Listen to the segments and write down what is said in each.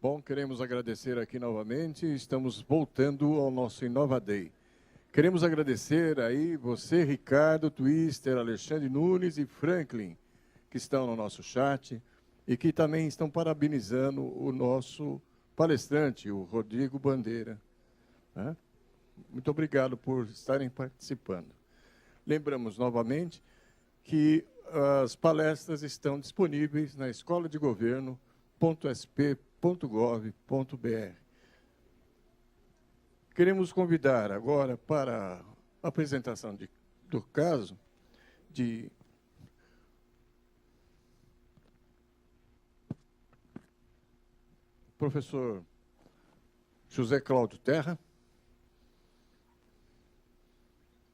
Bom, queremos agradecer aqui novamente, estamos voltando ao nosso Inova Day. Queremos agradecer aí você, Ricardo, Twister, Alexandre Nunes e Franklin, que estão no nosso chat e que também estão parabenizando o nosso palestrante, o Rodrigo Bandeira. Né? Muito obrigado por estarem participando. Lembramos novamente que as palestras estão disponíveis na escoladegoverno.sp.gov.br. Queremos convidar agora para a apresentação do caso de professor José Cláudio Terra,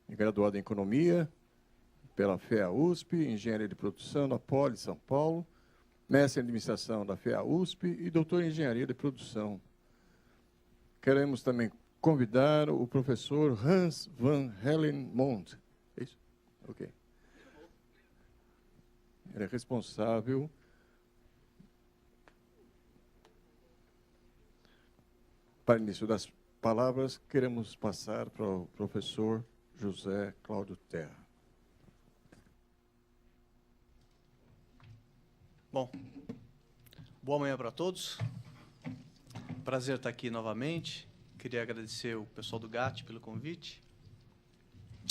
graduado em Economia pela FEA-USP, Engenharia de Produção da Poli São Paulo, mestre em Administração da FEA-USP e doutor em Engenharia de Produção. Queremos também convidar o professor Hans van Hellemond. É isso? Ok. Ele é responsável para início das palavras, queremos passar para o professor José Cláudio Terra. Bom, boa manhã para todos. Prazer estar aqui novamente. Queria agradecer o pessoal do GAT pelo convite,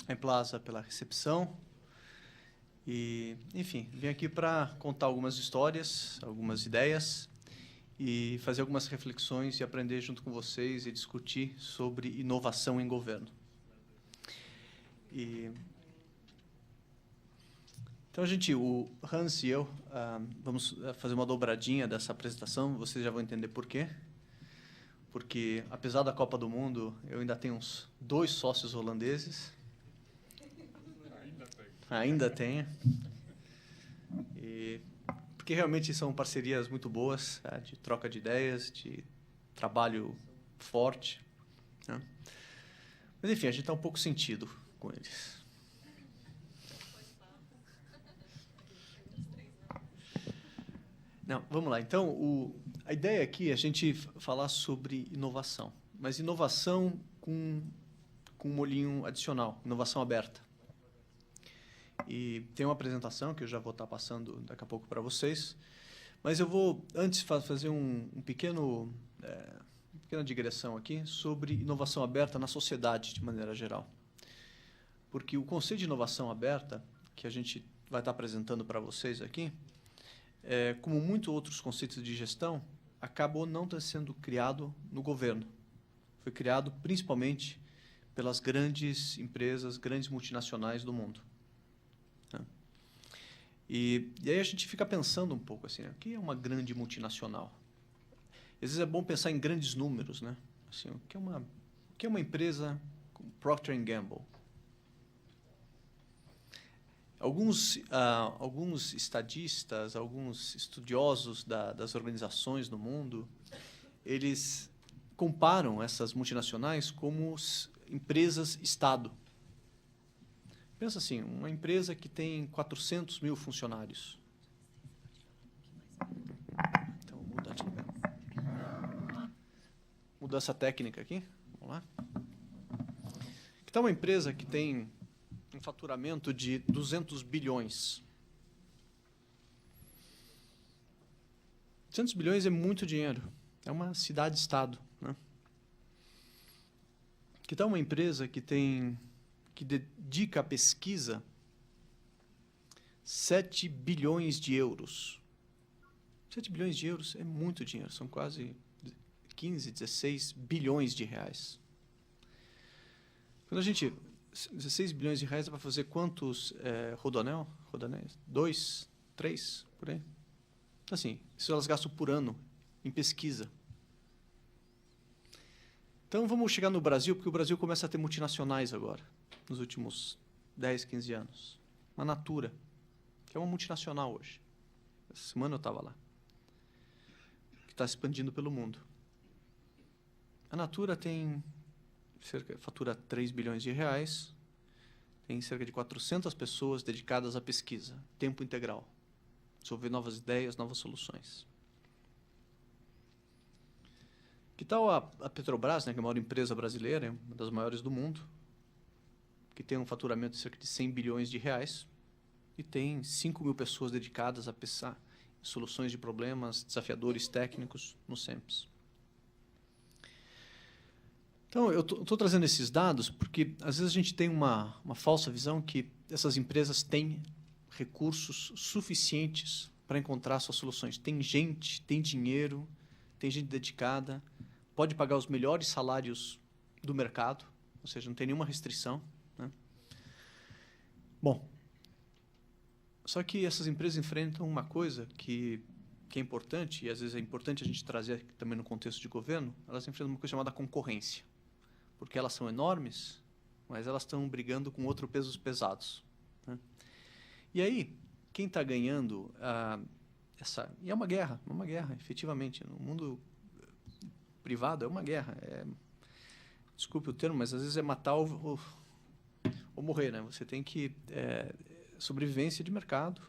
a Emplaza pela recepção. E, enfim, vim aqui para contar algumas histórias, algumas ideias e fazer algumas reflexões e aprender junto com vocês e discutir sobre inovação em governo. Então, o Hans e eu vamos fazer uma dobradinha dessa apresentação, vocês já vão entender por quê. Porque, apesar da Copa do Mundo, eu ainda tenho uns 2 sócios holandeses. Ainda tenho. Porque realmente são parcerias muito boas, de troca de ideias, de trabalho forte. Né? Mas, enfim, a gente está um pouco sentido com eles. Não, vamos lá. Então, a ideia aqui é a gente falar sobre inovação, mas inovação com um molhinho adicional, inovação aberta. E tem uma apresentação que eu já vou estar passando daqui a pouco para vocês, mas eu vou, antes, fazer uma pequena digressão aqui sobre inovação aberta na sociedade, de maneira geral. Porque o conceito de inovação aberta, que a gente vai estar apresentando para vocês aqui, como muitos outros conceitos de gestão, acabou não sendo criado no governo. Foi criado principalmente pelas grandes empresas, grandes multinacionais do mundo. E aí a gente fica pensando um pouco assim, o que é uma grande multinacional? Às vezes é bom pensar em grandes números, né? Assim, o que é uma empresa como Procter & Gamble? Alguns estadistas, alguns estudiosos das organizações no mundo, eles comparam essas multinacionais como empresas-estado. Pensa assim, uma empresa que tem 400 mil funcionários. Então, vou mudar de lugar. Mudança técnica aqui. Vamos lá. Então, uma empresa que tem um faturamento de 200 bilhões. 200 bilhões é muito dinheiro. É uma cidade-estado. Né? Que tal uma empresa que dedica à pesquisa 7 bilhões de euros. 7 bilhões de euros é muito dinheiro, são quase 15, 16 bilhões de reais. Quando 16 bilhões de reais é para fazer quantos rodonéis? 2, 3, por aí. Assim, isso elas gastam por ano em pesquisa. Então, vamos chegar no Brasil, porque o Brasil começa a ter multinacionais agora, nos últimos 10, 15 anos. A Natura, que é uma multinacional hoje. Essa semana eu estava lá. Que está se expandindo pelo mundo. A Natura fatura 3 bilhões de reais, tem cerca de 400 pessoas dedicadas à pesquisa, tempo integral. Desenvolver novas ideias, novas soluções. Que tal a Petrobras, né, que é a maior empresa brasileira, uma das maiores do mundo, que tem um faturamento de cerca de 100 bilhões de reais e tem 5 mil pessoas dedicadas a pensar em soluções de problemas desafiadores técnicos no SEMPS. Então, eu estou trazendo esses dados porque, às vezes, a gente tem uma falsa visão que essas empresas têm recursos suficientes para encontrar suas soluções. Tem gente, tem dinheiro, tem gente dedicada, pode pagar os melhores salários do mercado, ou seja, não tem nenhuma restrição, né? Bom, só que essas empresas enfrentam uma coisa que é importante, e às vezes é importante a gente trazer também no contexto de governo, elas enfrentam uma coisa chamada concorrência. Porque elas são enormes, mas elas estão brigando com outros pesos pesados, né? E aí, quem está ganhando e é uma guerra, efetivamente. No mundo privado é uma guerra. Desculpe o termo, mas às vezes é matar ou morrer, né? Você tem que sobrevivência de mercado.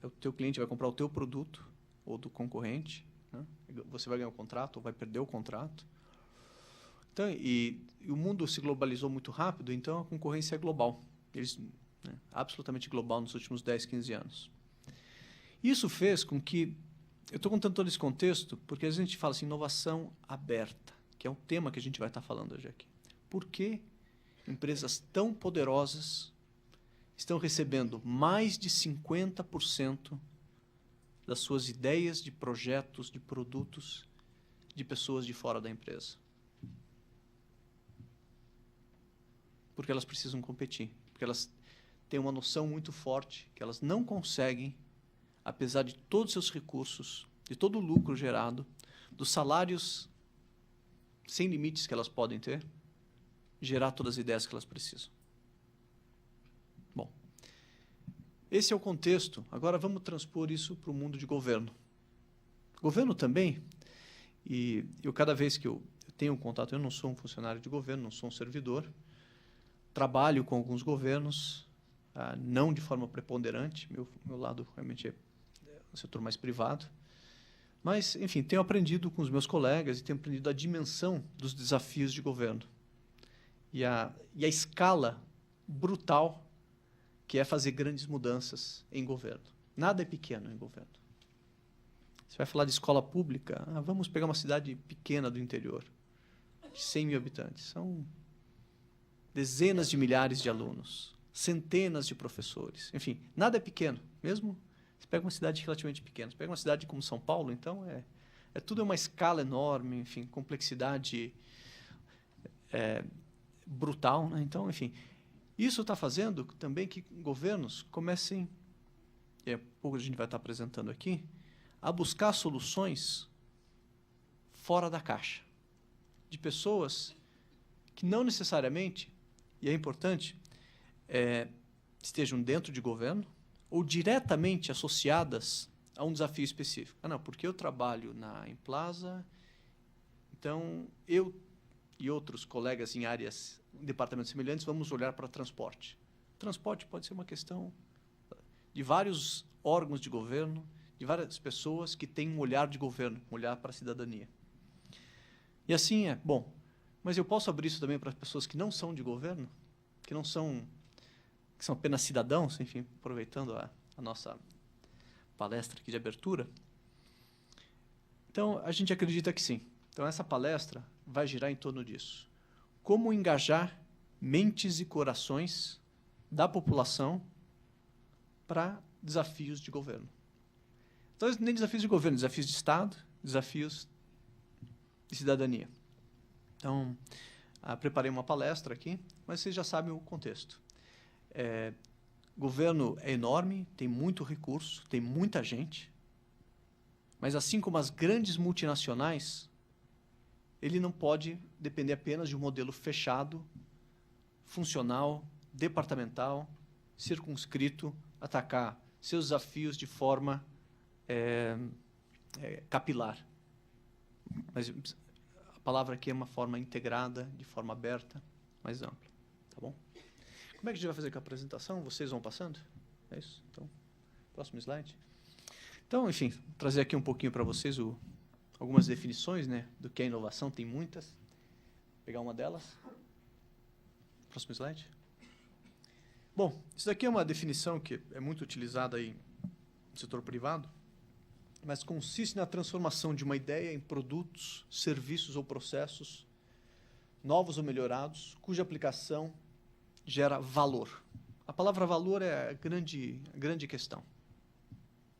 O teu cliente vai comprar o teu produto ou do concorrente, né? Você vai ganhar o contrato ou vai perder o contrato. Então, e o mundo se globalizou muito rápido, então a concorrência é global. Absolutamente global nos últimos 10, 15 anos. Isso fez com que... Eu estou contando todo esse contexto porque a gente fala assim, inovação aberta, que é um tema que a gente vai estar falando hoje aqui. Por que empresas tão poderosas estão recebendo mais de 50% das suas ideias de projetos, de produtos, de pessoas de fora da empresa? Porque elas precisam competir, porque elas têm uma noção muito forte que elas não conseguem, apesar de todos os seus recursos, de todo o lucro gerado, dos salários sem limites que elas podem ter, gerar todas as ideias que elas precisam. Bom, esse é o contexto. Agora vamos transpor isso para o mundo de governo. Governo também, e eu cada vez que eu tenho contato, eu não sou um funcionário de governo, não sou um servidor, trabalho com alguns governos, não de forma preponderante, meu lado realmente é o setor mais privado, mas, enfim, tenho aprendido com os meus colegas e tenho aprendido a dimensão dos desafios de governo e a escala brutal que é fazer grandes mudanças em governo. Nada é pequeno em governo. Você vai falar de escola pública, vamos pegar uma cidade pequena do interior, de 100 mil habitantes, são dezenas de milhares de alunos, centenas de professores. Enfim, nada é pequeno. Mesmo você pega uma cidade relativamente pequena. Você pega uma cidade como São Paulo, então, tudo é uma escala enorme, enfim, complexidade brutal, né? Então, enfim, isso está fazendo também que governos comecem, e pouco a gente vai estar apresentando aqui, a buscar soluções fora da caixa, de pessoas que não necessariamente, e é importante, estejam dentro de governo ou diretamente associadas a um desafio específico. Não, porque eu trabalho na Implaza, então eu e outros colegas em áreas, em departamentos semelhantes, vamos olhar para transporte. Transporte pode ser uma questão de vários órgãos de governo, de várias pessoas que têm um olhar de governo, um olhar para a cidadania. E assim bom, mas eu posso abrir isso também para pessoas que não são de governo, que são apenas cidadãos, enfim, aproveitando a nossa palestra aqui de abertura. Então, a gente acredita que sim. Então, essa palestra vai girar em torno disso. Como engajar mentes e corações da população para desafios de governo. Então, nem desafios de governo, desafios de Estado, desafios de cidadania. Então, preparei uma palestra aqui, mas vocês já sabem o contexto. Governo é enorme, tem muito recurso, tem muita gente, mas assim como as grandes multinacionais, ele não pode depender apenas de um modelo fechado, funcional, departamental, circunscrito, atacar seus desafios de forma capilar. Mas a palavra aqui é uma forma integrada, de forma aberta, mais ampla. Tá bom? Como é que a gente vai fazer com a apresentação? Vocês vão passando? É isso? Então, próximo slide. Então, enfim, trazer aqui um pouquinho para vocês algumas definições, né, do que é inovação, tem muitas. Vou pegar uma delas. Próximo slide. Bom, isso daqui é uma definição que é muito utilizada aí no setor privado, mas consiste na transformação de uma ideia em produtos, serviços ou processos novos ou melhorados, cuja aplicação gera valor. A palavra valor é a grande questão.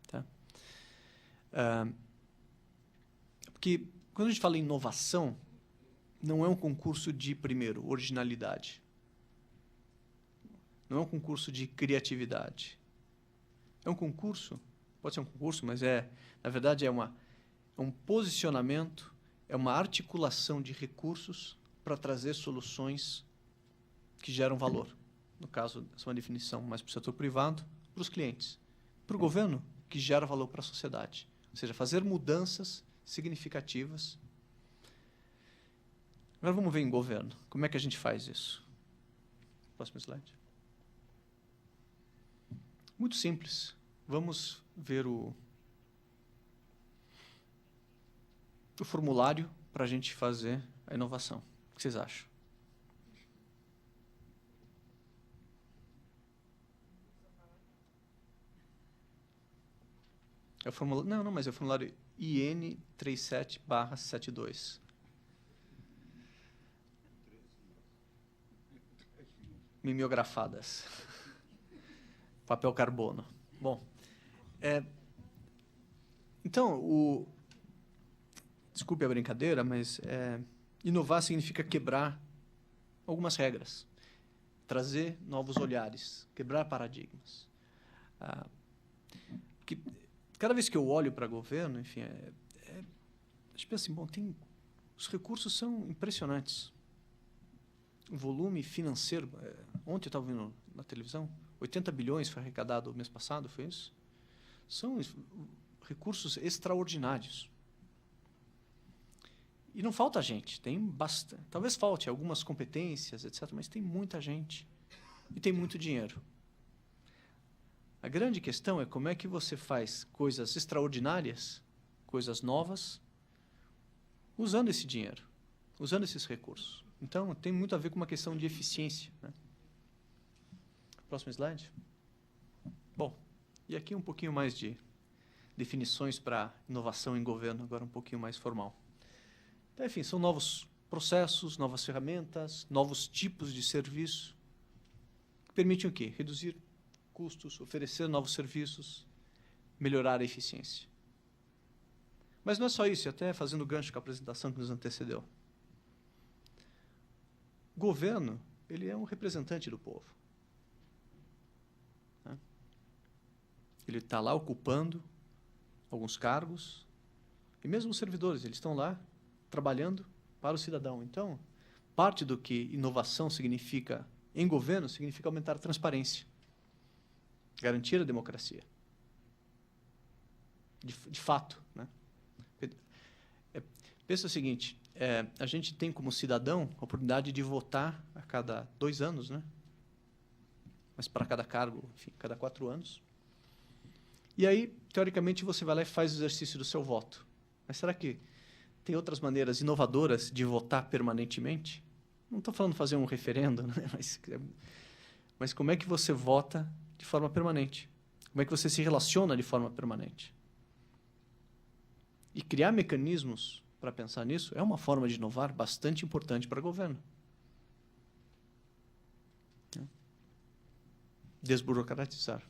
Tá? Porque quando a gente fala em inovação, não é um concurso de, primeiro, originalidade. Não é um concurso de criatividade. É um concurso, pode ser um concurso, mas na verdade é um posicionamento, é uma articulação de recursos para trazer soluções que geram valor. No caso, essa é uma definição mais para o setor privado, para os clientes. Para o governo, que gera valor para a sociedade. Ou seja, fazer mudanças significativas. Agora vamos ver em governo. Como é que a gente faz isso? Próximo slide. Muito simples. Vamos ver o formulário para a gente fazer a inovação. O que vocês acham? É o formulário, não, mas é o formulário IN 37/72. Mimeografadas. Papel carbono. Bom, então, desculpe a brincadeira, mas inovar significa quebrar algumas regras, trazer novos olhares, quebrar paradigmas. Porque cada vez que eu olho para governo, enfim, a gente pensa assim, bom, os recursos são impressionantes. O volume financeiro, ontem eu estava vendo na televisão, 80 bilhões foi arrecadado no mês passado, foi isso? São recursos extraordinários. E não falta gente, tem bastante. Talvez falte algumas competências, etc., mas tem muita gente e tem muito dinheiro. A grande questão é como é que você faz coisas extraordinárias, coisas novas, usando esse dinheiro, usando esses recursos. Então, tem muito a ver com uma questão de eficiência, né? Próximo slide. Bom, e aqui um pouquinho mais de definições para inovação em governo, agora um pouquinho mais formal. Então, enfim, são novos processos, novas ferramentas, novos tipos de serviço, que permitem o quê? Reduzir custos, oferecer novos serviços, melhorar a eficiência. Mas não é só isso, até fazendo gancho com a apresentação que nos antecedeu. O governo, ele é um representante do povo. Ele está lá ocupando alguns cargos, e mesmo os servidores, eles estão lá trabalhando para o cidadão. Então, parte do que inovação significa em governo significa aumentar a transparência, garantir a democracia. De fato, né? Pensa o seguinte, a gente tem como cidadão a oportunidade de votar a cada 2 anos, né? Mas para cada cargo, enfim, cada 4 anos. E aí, teoricamente, você vai lá e faz o exercício do seu voto. Mas será que tem outras maneiras inovadoras de votar permanentemente? Não estou falando de fazer um referendo, né? Mas como é que você vota de forma permanente? Como é que você se relaciona de forma permanente? E criar mecanismos para pensar nisso é uma forma de inovar bastante importante para o governo. Desburocratizar.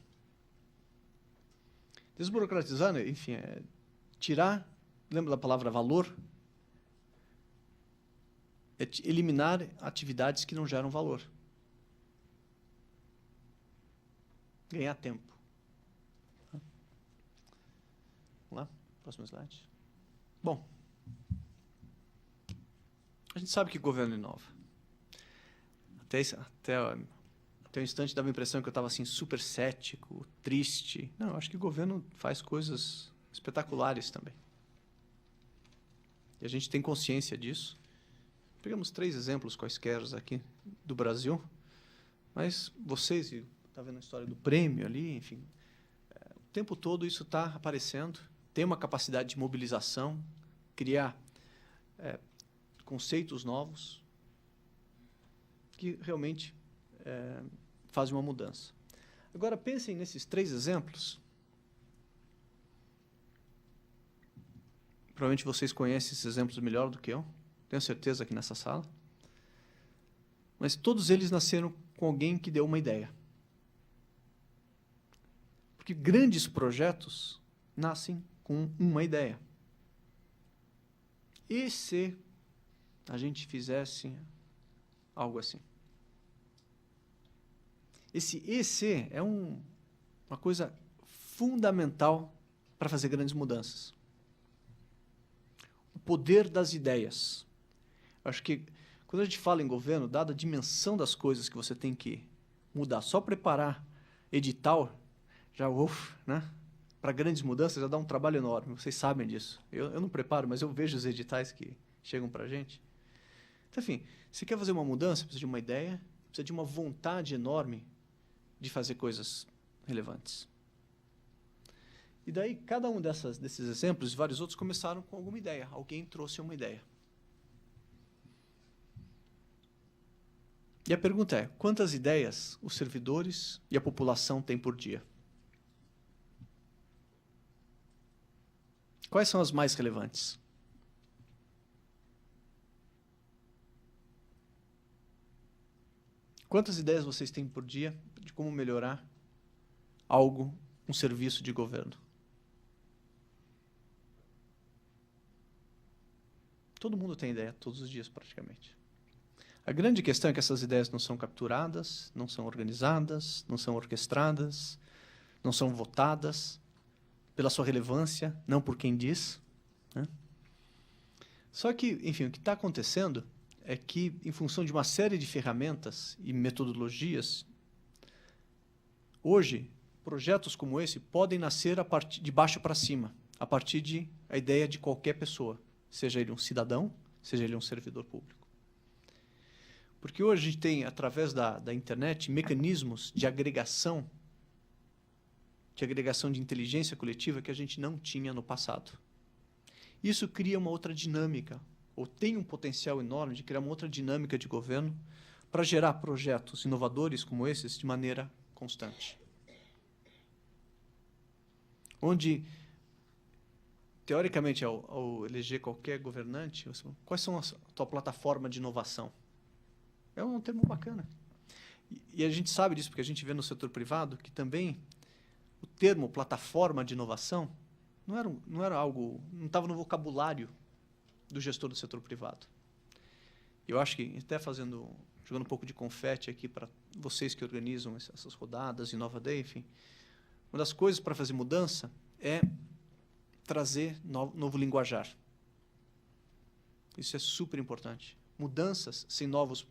Desburocratizar, enfim, é tirar, lembra da palavra valor? É eliminar atividades que não geram valor. Ganhar tempo. Vamos lá, próximo slide. Bom, a gente sabe que o governo inova. Até o instante dava a impressão que eu estava assim, super cético, triste. Não, eu acho que o governo faz coisas espetaculares também. E a gente tem consciência disso. Pegamos 3 exemplos quaisquer aqui do Brasil, mas vocês, está vendo a história do prêmio ali, enfim, o tempo todo isso está aparecendo, tem uma capacidade de mobilização, criar conceitos novos que realmente fazem uma mudança. Agora, pensem nesses 3 exemplos. Provavelmente vocês conhecem esses exemplos melhor do que eu. Tenho certeza aqui nessa sala. Mas todos eles nasceram com alguém que deu uma ideia. Porque grandes projetos nascem com uma ideia. E se a gente fizesse algo assim? Esse "e se" é uma coisa fundamental para fazer grandes mudanças. O poder das ideias. Eu acho que quando a gente fala em governo, dada a dimensão das coisas que você tem que mudar, só preparar edital, já, né? Para grandes mudanças, já dá um trabalho enorme. Vocês sabem disso. Eu não preparo, mas eu vejo os editais que chegam para a gente. Então, enfim, se quer fazer uma mudança, precisa de uma ideia, precisa de uma vontade enorme de fazer coisas relevantes. E daí, cada um desses exemplos e vários outros começaram com alguma ideia. Alguém trouxe uma ideia. E a pergunta é, quantas ideias os servidores e a população têm por dia? Quais são as mais relevantes? Quantas ideias vocês têm por dia de como melhorar algo, um serviço de governo? Todo mundo tem ideia, todos os dias praticamente. A grande questão é que essas ideias não são capturadas, não são organizadas, não são orquestradas, não são votadas pela sua relevância, não por quem diz, né? Só que, enfim, o que está acontecendo é que, em função de uma série de ferramentas e metodologias, hoje, projetos como esse podem nascer a partir de baixo para cima, a partir de a ideia de qualquer pessoa, seja ele um cidadão, seja ele um servidor público. Porque hoje a gente tem, através da internet, mecanismos de agregação de inteligência coletiva que a gente não tinha no passado. Isso cria uma outra dinâmica, ou tem um potencial enorme de criar uma outra dinâmica de governo para gerar projetos inovadores como esses de maneira constante. Onde, teoricamente, ao eleger qualquer governante, quais são a tua plataforma de inovação? É um termo bacana. E a gente sabe disso porque a gente vê no setor privado que também o termo plataforma de inovação não era algo, não estava no vocabulário do gestor do setor privado. Eu acho que, até jogando um pouco de confete aqui para vocês que organizam essas rodadas, Inova Day, enfim, uma das coisas para fazer mudança é trazer novo linguajar. Isso é super importante. Mudanças sem novos...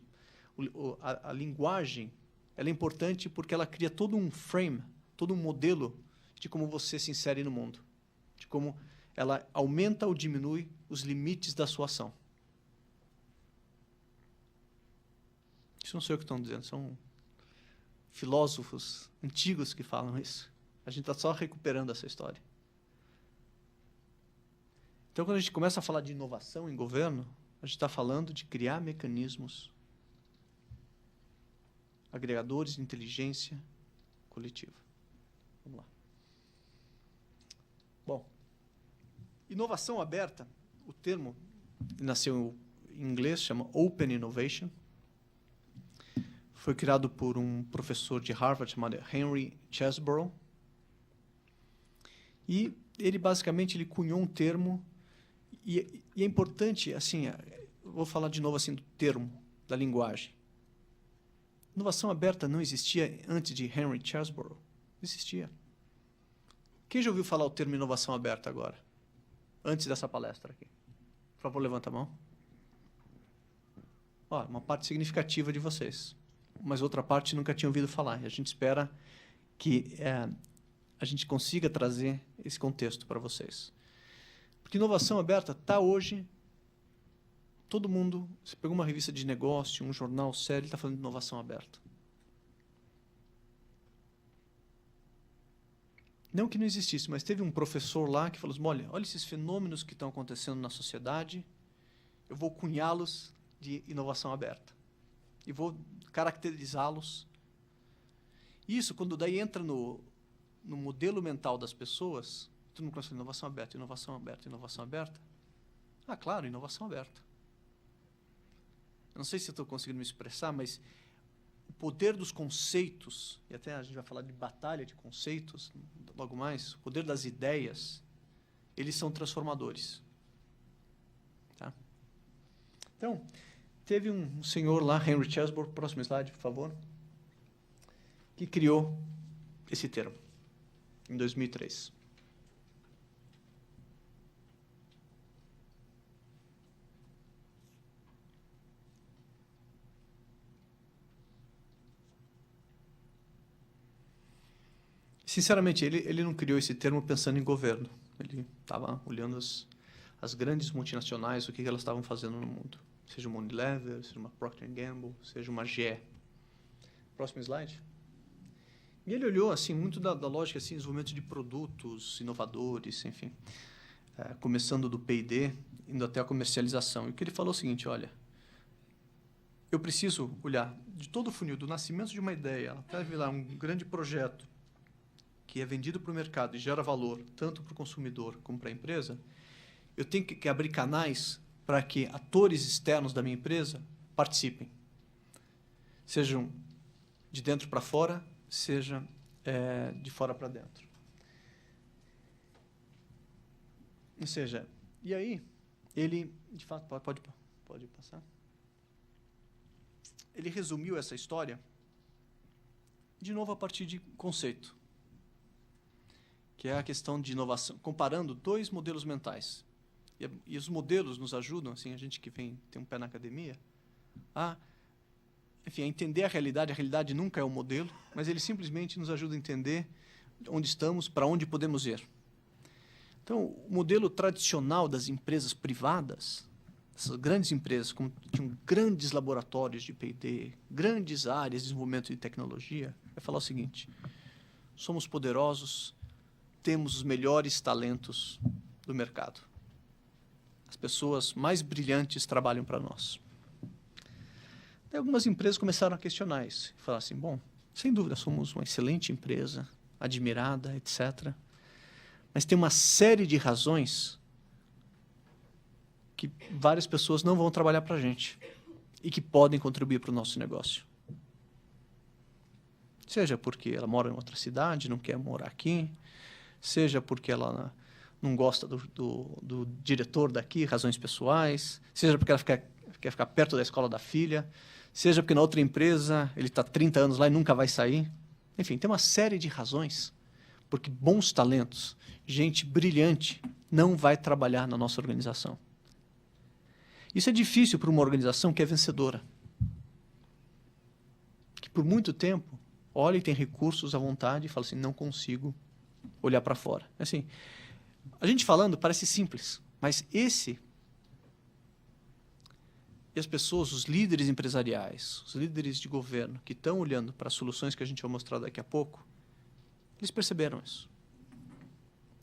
A linguagem ela é importante porque ela cria todo um frame, todo um modelo de como você se insere no mundo, de como ela aumenta ou diminui os limites da sua ação. Isso não sou eu que estou dizendo, são filósofos antigos que falam isso. A gente está só recuperando essa história. Então, quando a gente começa a falar de inovação em governo, a gente está falando de criar mecanismos agregadores de inteligência coletiva. Vamos lá. Bom, inovação aberta, o termo nasceu em inglês, chama Open Innovation. Foi criado por um professor de Harvard chamado Henry Chesbrough. E ele basicamente cunhou um termo, e é importante, assim, vou falar de novo assim do termo, da linguagem. Inovação aberta não existia antes de Henry Chesbrough? Existia. Quem já ouviu falar o termo inovação aberta agora? Antes dessa palestra aqui. Por favor, levanta a mão. Ó, uma parte significativa de vocês. Mas outra parte nunca tinha ouvido falar. E a gente espera que a gente consiga trazer esse contexto para vocês. Porque inovação aberta está hoje... Todo mundo, você pegou uma revista de negócio, um jornal sério, está falando de inovação aberta. Não que não existisse, mas teve um professor lá que falou assim, olha esses fenômenos que estão acontecendo na sociedade, eu vou cunhá-los de inovação aberta. E vou caracterizá-los. Isso, quando daí entra no modelo mental das pessoas, todo mundo começa a falar inovação aberta, inovação aberta, inovação aberta. Ah, claro, inovação aberta. Eu não sei se eu estou conseguindo me expressar, mas o poder dos conceitos, e até a gente vai falar de batalha de conceitos logo mais, o poder das ideias, eles são transformadores. Tá? Então, teve um senhor lá, Henry Chesbrough, próximo slide, por favor, que criou esse termo, em 2003. Sinceramente, ele não criou esse termo pensando em governo. Ele estava olhando as grandes multinacionais, o que elas estavam fazendo no mundo. Seja uma Unilever, seja uma Procter & Gamble, seja uma GE. Próximo slide. E ele olhou assim, muito da lógica assim, desenvolvimento de produtos inovadores, enfim, começando do P&D, indo até a comercialização. E o que ele falou é o seguinte, olha, eu preciso olhar de todo o funil, do nascimento de uma ideia, até virar um grande projeto, que é vendido para o mercado e gera valor, tanto para o consumidor como para a empresa, eu tenho que abrir canais para que atores externos da minha empresa participem. Sejam de dentro para fora, seja de fora para dentro. Ou seja, e aí, ele, de fato, pode passar? Ele resumiu essa história, de novo, a partir de conceito, que é a questão de inovação, comparando dois modelos mentais. E os modelos nos ajudam, assim, a gente que tem um pé na academia, a entender a realidade nunca é um modelo, mas ele simplesmente nos ajuda a entender onde estamos, para onde podemos ir. Então, o modelo tradicional das empresas privadas, essas grandes empresas, como tinham grandes laboratórios de P&D, grandes áreas de desenvolvimento de tecnologia, vai falar o seguinte, somos poderosos, temos os melhores talentos do mercado. As pessoas mais brilhantes trabalham para nós. Daí algumas empresas começaram a questionar isso. Falaram assim, bom, sem dúvida, somos uma excelente empresa, admirada, etc. Mas tem uma série de razões que várias pessoas não vão trabalhar para a gente e que podem contribuir para o nosso negócio. Seja porque ela mora em outra cidade, não quer morar aqui, seja porque ela não gosta do diretor daqui, razões pessoais, seja porque ela quer ficar perto da escola da filha, seja porque na outra empresa ele está 30 anos lá e nunca vai sair. Enfim, tem uma série de razões porque bons talentos, gente brilhante, não vai trabalhar na nossa organização. Isso é difícil para uma organização que é vencedora, que por muito tempo olha e tem recursos à vontade e fala assim, não consigo olhar para fora. Assim, a gente falando parece simples, mas e as pessoas, os líderes empresariais, os líderes de governo que estão olhando para as soluções que a gente vai mostrar daqui a pouco, eles perceberam isso.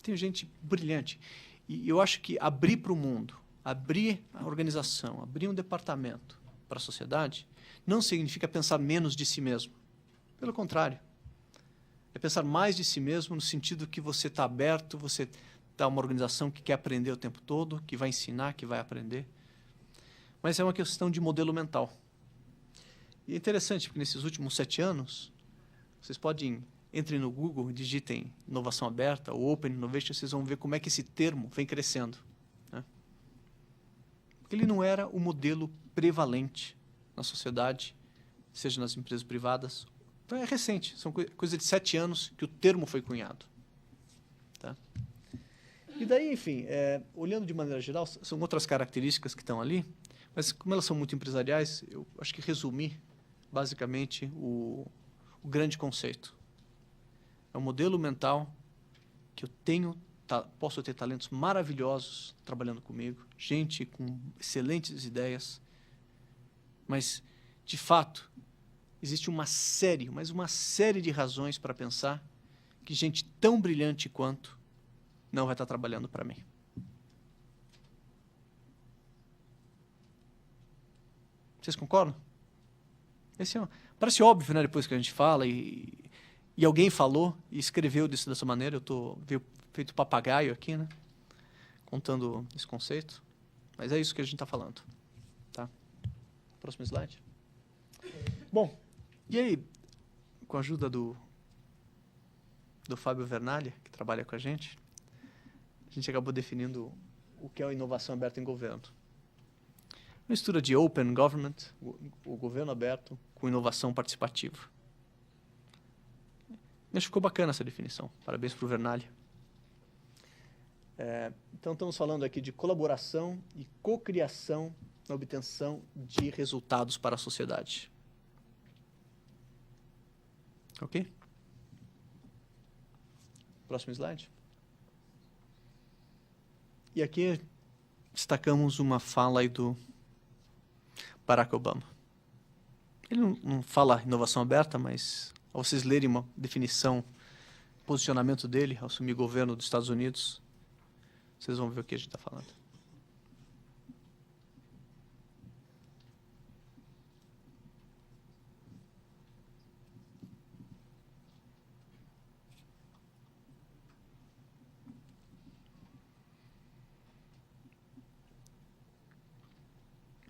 Tem gente brilhante. E eu acho que abrir para o mundo, abrir a organização, abrir um departamento para a sociedade, não significa pensar menos de si mesmo. Pelo contrário. É pensar mais de si mesmo no sentido que você está aberto, você está uma organização que quer aprender o tempo todo, que vai ensinar, que vai aprender. Mas é uma questão de modelo mental. E é interessante, porque nesses últimos 7 anos, vocês podem, entrem no Google, digitem inovação aberta, ou Open Innovation, vocês vão ver como é que esse termo vem crescendo. Né? Porque ele não era o modelo prevalente na sociedade, seja nas empresas privadas. Então é recente, são coisa de 7 anos que o termo foi cunhado. Tá? E daí, enfim, olhando de maneira geral, são outras características que estão ali, mas como elas são muito empresariais, eu acho que resumi basicamente o grande conceito. É um modelo mental que eu posso ter talentos maravilhosos trabalhando comigo, gente com excelentes ideias, mas, de fato, existe uma série de razões para pensar que gente tão brilhante quanto não vai estar trabalhando para mim. Vocês concordam? Parece óbvio, né, depois que a gente fala e alguém falou e escreveu dessa maneira. Eu estou feito papagaio aqui, né, contando esse conceito. Mas é isso que a gente está falando. Tá? Próximo slide. Bom, e aí, com a ajuda do Fábio Vernaglia, que trabalha com a gente acabou definindo o que é a inovação aberta em governo. Uma mistura de Open Government, o governo aberto, com inovação participativa. Acho que ficou bacana essa definição. Parabéns para o Vernaglia. Então, estamos falando aqui de colaboração e cocriação na obtenção de resultados para a sociedade. Ok? Próximo slide. E aqui destacamos uma fala aí do Barack Obama. Ele não fala inovação aberta, mas ao vocês lerem uma definição, posicionamento dele ao assumir o governo dos Estados Unidos, vocês vão ver o que a gente está falando.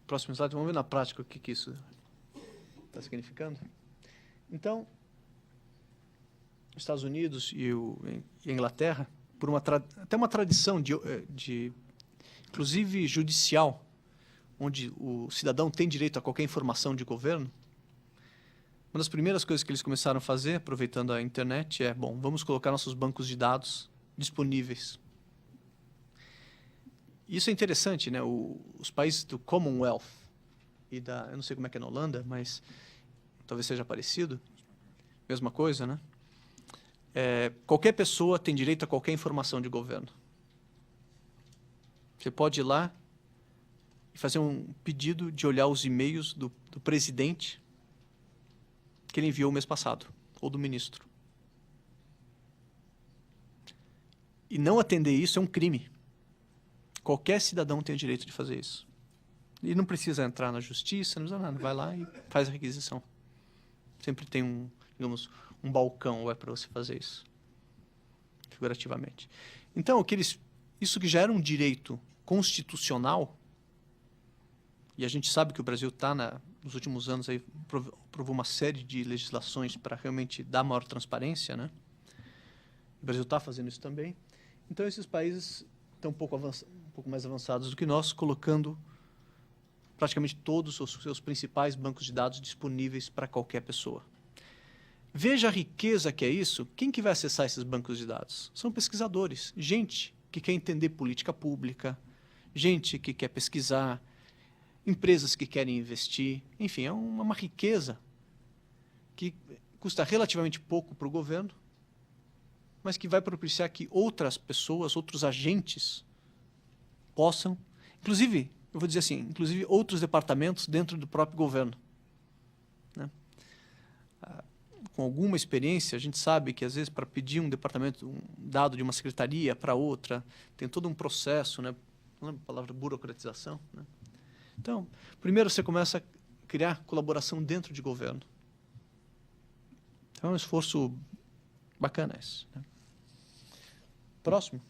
Próximo slide, vamos ver na prática o que isso está significando. Então, os Estados Unidos e a Inglaterra, por até uma tradição inclusive judicial, onde o cidadão tem direito a qualquer informação de governo, uma das primeiras coisas que eles começaram a fazer, aproveitando a internet, vamos colocar nossos bancos de dados disponíveis. Isso é interessante, né? Os países do Commonwealth eu não sei como é que é na Holanda, mas talvez seja parecido, mesma coisa, né? Qualquer pessoa tem direito a qualquer informação de governo. Você pode ir lá e fazer um pedido de olhar os e-mails do presidente que ele enviou o mês passado, ou do ministro. E não atender isso é um crime. Qualquer cidadão tem o direito de fazer isso. E não precisa entrar na justiça, não precisa nada. Vai lá e faz a requisição. Sempre tem um balcão para você fazer isso, figurativamente. Então, isso que já era um direito constitucional, e a gente sabe que o Brasil está, nos últimos anos, aprovou uma série de legislações para realmente dar maior transparência, né? O Brasil está fazendo isso também. Então, esses países estão um pouco mais avançados do que nós, colocando praticamente todos os seus principais bancos de dados disponíveis para qualquer pessoa. Veja a riqueza que é isso. Quem que vai acessar esses bancos de dados? São pesquisadores, gente que quer entender política pública, gente que quer pesquisar, empresas que querem investir. Enfim, é uma riqueza que custa relativamente pouco para o governo, mas que vai propiciar que outras pessoas, outros agentes possam, inclusive, eu vou dizer assim, inclusive outros departamentos dentro do próprio governo, né? Com alguma experiência, a gente sabe que, às vezes, para pedir um departamento, um dado de uma secretaria para outra, tem todo um processo, né? Não lembro a palavra burocratização, né? Então, primeiro você começa a criar colaboração dentro de governo. Então, é um esforço bacana esse, né? Próximo.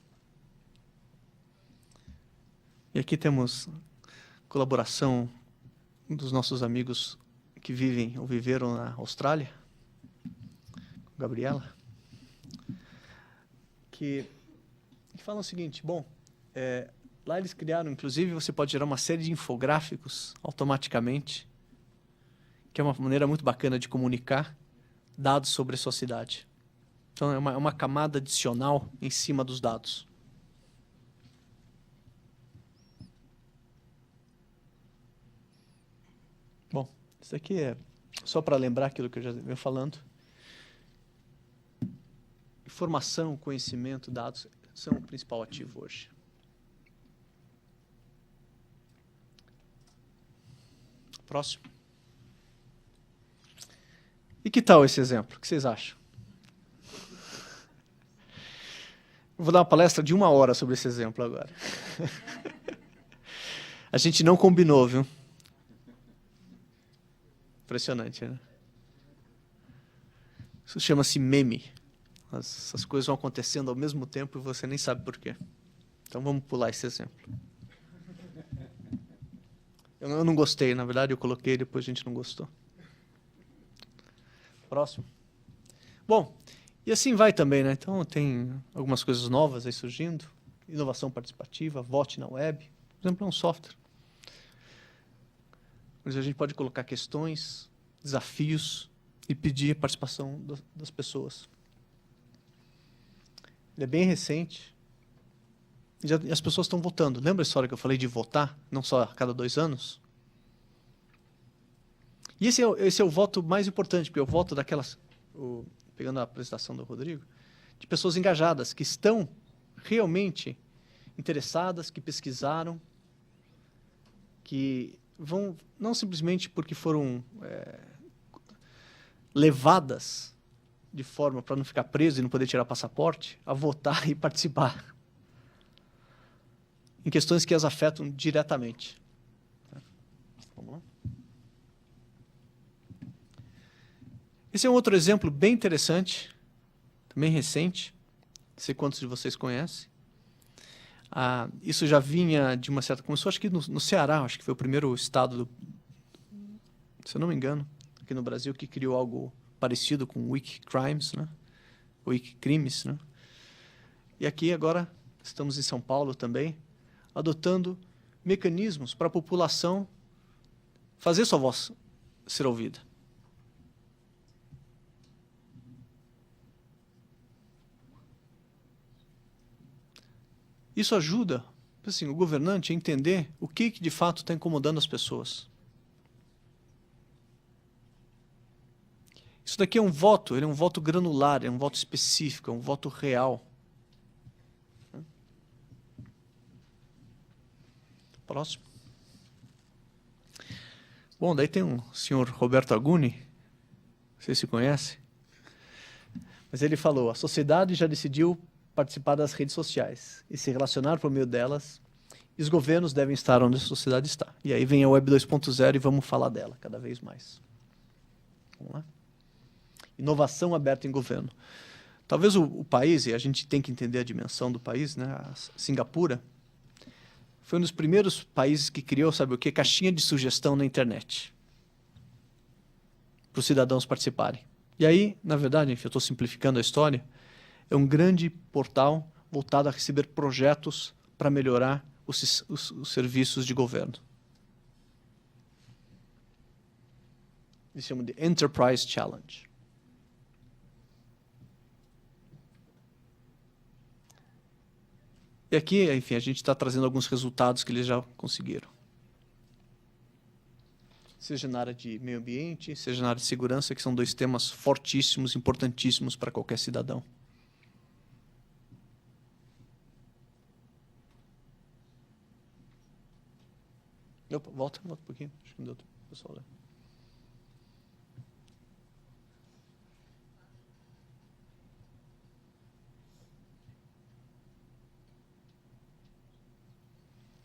E aqui temos colaboração dos nossos amigos que vivem ou viveram na Austrália, com Gabriela, que falam o seguinte: lá eles criaram, inclusive, você pode gerar uma série de infográficos automaticamente, que é uma maneira muito bacana de comunicar dados sobre a sua cidade. Então, é uma camada adicional em cima dos dados. Bom, isso aqui é só para lembrar aquilo que eu já venho falando. Informação, conhecimento, dados são o principal ativo hoje. Próximo. E que tal esse exemplo? O que vocês acham? Eu vou dar uma palestra de 1 hora sobre esse exemplo agora. A gente não combinou, viu? Impressionante, né? Isso chama-se meme. Essas coisas vão acontecendo ao mesmo tempo e você nem sabe por quê. Então vamos pular esse exemplo. Eu não gostei, na verdade eu coloquei, depois a gente não gostou. Próximo. Bom, e assim vai também, né? Então tem algumas coisas novas aí surgindo. Inovação participativa, vote na web. Por exemplo, é um software. Mas a gente pode colocar questões, desafios e pedir a participação das pessoas. Ele é bem recente. E as pessoas estão votando. Lembra a história que eu falei de votar? Não só a cada 2 anos? E esse é o voto mais importante, porque é o voto daquelas... pegando a apresentação do Rodrigo, de pessoas engajadas, que estão realmente interessadas, que pesquisaram, que vão, não simplesmente porque foram levadas de forma para não ficar preso e não poder tirar passaporte, a votar e participar em questões que as afetam diretamente. Vamos lá. Esse é um outro exemplo bem interessante, também recente, não sei quantos de vocês conhecem. Isso já vinha de uma certa... Começou acho que no Ceará, acho que foi o primeiro estado, se eu não me engano, aqui no Brasil, que criou algo parecido com o Wikicrimes, né? Wikicrimes, né? E aqui agora estamos em São Paulo também, adotando mecanismos para a população fazer sua voz ser ouvida. Isso ajuda assim, o governante a entender o que de fato está incomodando as pessoas. Isso daqui é um voto, ele é um voto granular, é um voto específico, é um voto real. Próximo. Bom, daí tem um senhor Roberto Aguni, vocês se conhecem, mas ele falou, a sociedade já decidiu participar das redes sociais e se relacionar por meio delas, e os governos devem estar onde a sociedade está. E aí vem a Web 2.0 e vamos falar dela cada vez mais. Vamos lá? Inovação aberta em governo. Talvez o país, e a gente tem que entender a dimensão do país, né? A Singapura foi um dos primeiros países que criou, sabe o quê? Caixinha de sugestão na internet para os cidadãos participarem. E aí, na verdade, enfim, eu estou simplificando a história, é um grande portal voltado a receber projetos para melhorar os serviços de governo. Eles chamam de Enterprise Challenge. E aqui, enfim, a gente está trazendo alguns resultados que eles já conseguiram. Seja na área de meio ambiente, seja na área de segurança, que são 2 temas fortíssimos, importantíssimos para qualquer cidadão. Opa, volta um pouquinho. Acho que não deu tempo, pessoal.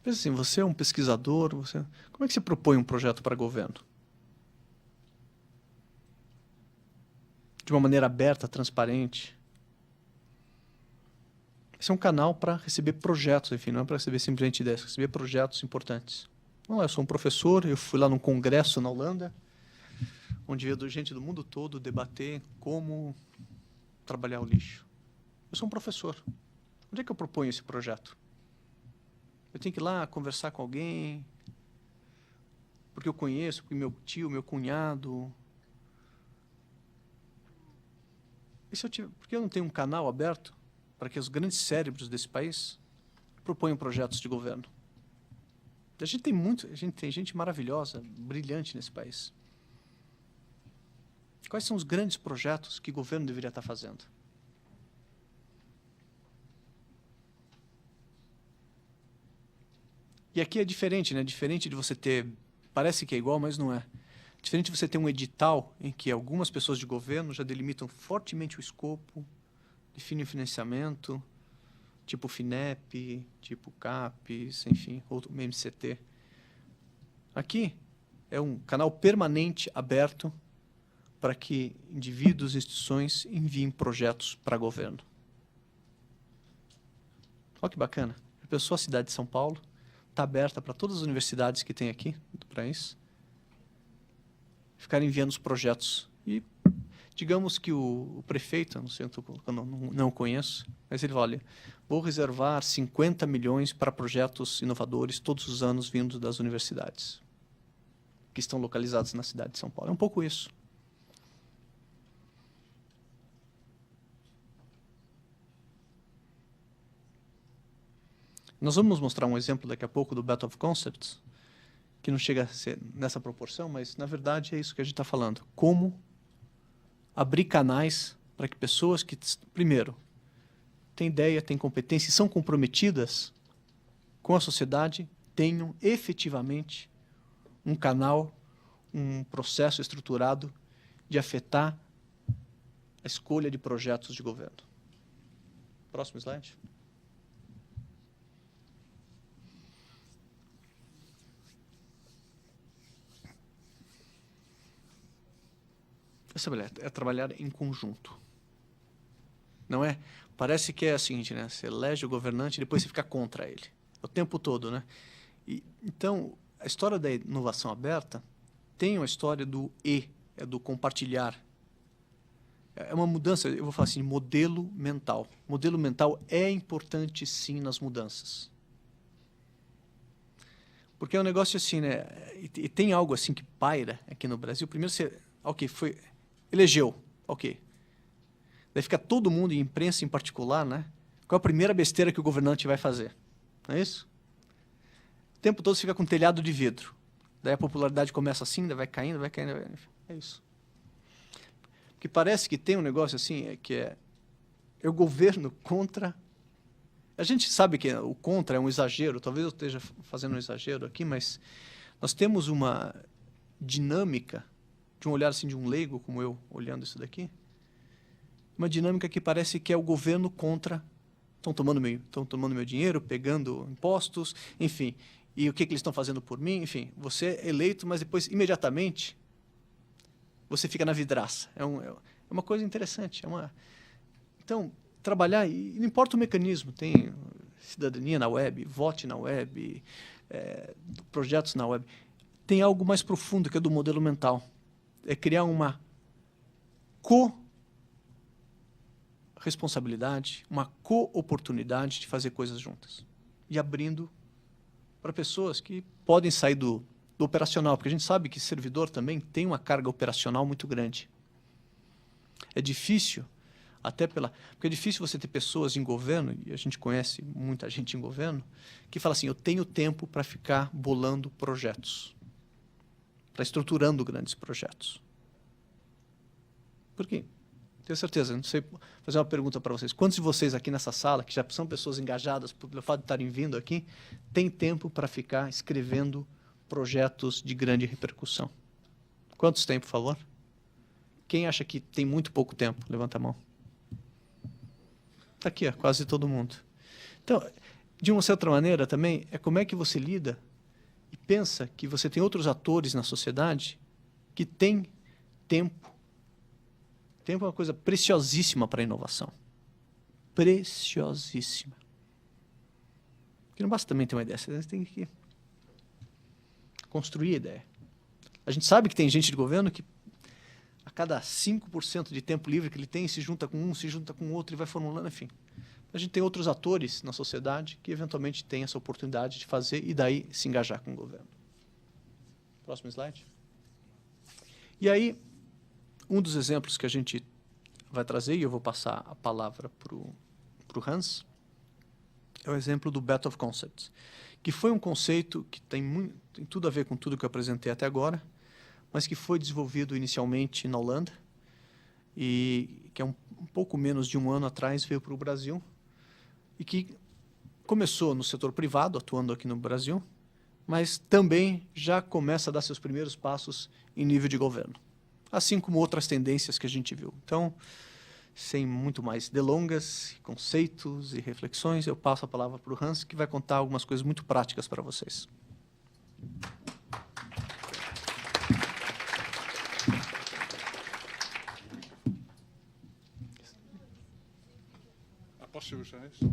Pensa assim, você é um pesquisador, como é que você propõe um projeto para governo? De uma maneira aberta, transparente. Esse é um canal para receber projetos, enfim, não é para receber simplesmente ideias, receber projetos importantes. Não, eu sou um professor, eu fui lá num congresso na Holanda, onde veio gente do mundo todo debater como trabalhar o lixo. Eu sou um professor. Onde é que eu proponho esse projeto? Eu tenho que ir lá conversar com alguém, porque eu conheço, porque meu tio, meu cunhado. Por que eu não tenho um canal aberto para que os grandes cérebros desse país proponham projetos de governo? A gente tem gente maravilhosa, brilhante nesse país. Quais são os grandes projetos que o governo deveria estar fazendo? E aqui é diferente, né? Diferente de você ter... Parece que é igual, mas não é. Diferente de você ter um edital em que algumas pessoas de governo já delimitam fortemente o escopo, definem o financiamento, tipo FINEP, tipo CAPES, enfim, outro MCT. Aqui é um canal permanente aberto para que indivíduos e instituições enviem projetos para governo. Olha que bacana. A pessoa, a cidade de São Paulo, está aberta para todas as universidades que tem aqui do país ficarem enviando os projetos. E digamos que o prefeito, não sei, eu não conheço, mas ele fala, olha, vou reservar 50 milhões para projetos inovadores todos os anos vindos das universidades que estão localizados na cidade de São Paulo. É um pouco isso. Nós vamos mostrar um exemplo daqui a pouco do Battle of Concepts, que não chega a ser nessa proporção, mas, na verdade, é isso que a gente está falando. Como abrir canais para que pessoas que, primeiro, têm ideia, têm competência e são comprometidas com a sociedade, tenham efetivamente um canal, um processo estruturado de afetar a escolha de projetos de governo. Próximo slide. É trabalhar em conjunto. Não é? Parece que é o seguinte, né? Você elege o governante e depois você fica contra ele. O tempo todo, né? Então, a história da inovação aberta tem uma história do E, é do compartilhar. É uma mudança, eu vou falar assim, modelo mental. Modelo mental é importante, sim, nas mudanças. Porque é um negócio assim, né? E tem algo assim que paira aqui no Brasil. Primeiro você, ok, elegeu, ok. Daí fica todo mundo, e imprensa em particular, né? Qual é a primeira besteira que o governante vai fazer? Não é isso? O tempo todo você fica com um telhado de vidro. Daí a popularidade começa assim, daí vai caindo, é isso. Porque parece que tem um negócio assim, que é o governo contra... A gente sabe que o contra é um exagero, talvez eu esteja fazendo um exagero aqui, mas nós temos uma dinâmica, de um olhar assim de um leigo, como eu, olhando isso daqui, uma dinâmica que parece que é o governo contra... Estão tomando meu dinheiro, pegando impostos, enfim... E o que eles estão fazendo por mim? Enfim, você é eleito, mas depois, imediatamente, você fica na vidraça. É uma coisa interessante. Então, trabalhar, e não importa o mecanismo, tem cidadania na web, vote na web, projetos na web. Tem algo mais profundo que é do modelo mental. É criar uma co-responsabilidade, uma co-oportunidade de fazer coisas juntas. E abrindo para pessoas que podem sair do operacional, porque a gente sabe que servidor também tem uma carga operacional muito grande. É difícil, porque é difícil você ter pessoas em governo, e a gente conhece muita gente em governo, que fala assim, eu tenho tempo para ficar bolando projetos, para estruturando grandes projetos. Por quê? Tenho certeza, não sei, fazer uma pergunta para vocês. Quantos de vocês aqui nessa sala, que já são pessoas engajadas pelo fato de estarem vindo aqui, têm tempo para ficar escrevendo projetos de grande repercussão? Quantos têm, por favor? Quem acha que tem muito pouco tempo? Levanta a mão. Está aqui, quase todo mundo. Então, de uma certa maneira também, é como é que você lida e pensa que você tem outros atores na sociedade que têm tempo. Tempo é uma coisa preciosíssima para a inovação. Preciosíssima. Porque não basta também ter uma ideia, você tem que construir a ideia. A gente sabe que tem gente de governo que a cada 5% de tempo livre que ele tem, se junta com um, se junta com outro e vai formulando, enfim. A gente tem outros atores na sociedade que eventualmente têm essa oportunidade de fazer e daí se engajar com o governo. Próximo slide. E aí, um dos exemplos que a gente vai trazer, e eu vou passar a palavra para o Hans, é o exemplo do Battle of Concepts, que foi um conceito que tem tudo a ver com tudo que eu apresentei até agora, mas que foi desenvolvido inicialmente na Holanda, e que é um pouco menos de um ano atrás veio para o Brasil, e que começou no setor privado, atuando aqui no Brasil, mas também já começa a dar seus primeiros passos em nível de governo, assim como outras tendências que a gente viu. Então, sem muito mais delongas, conceitos e reflexões, eu passo a palavra para o Hans, que vai contar algumas coisas muito práticas para vocês. Posso usar isso?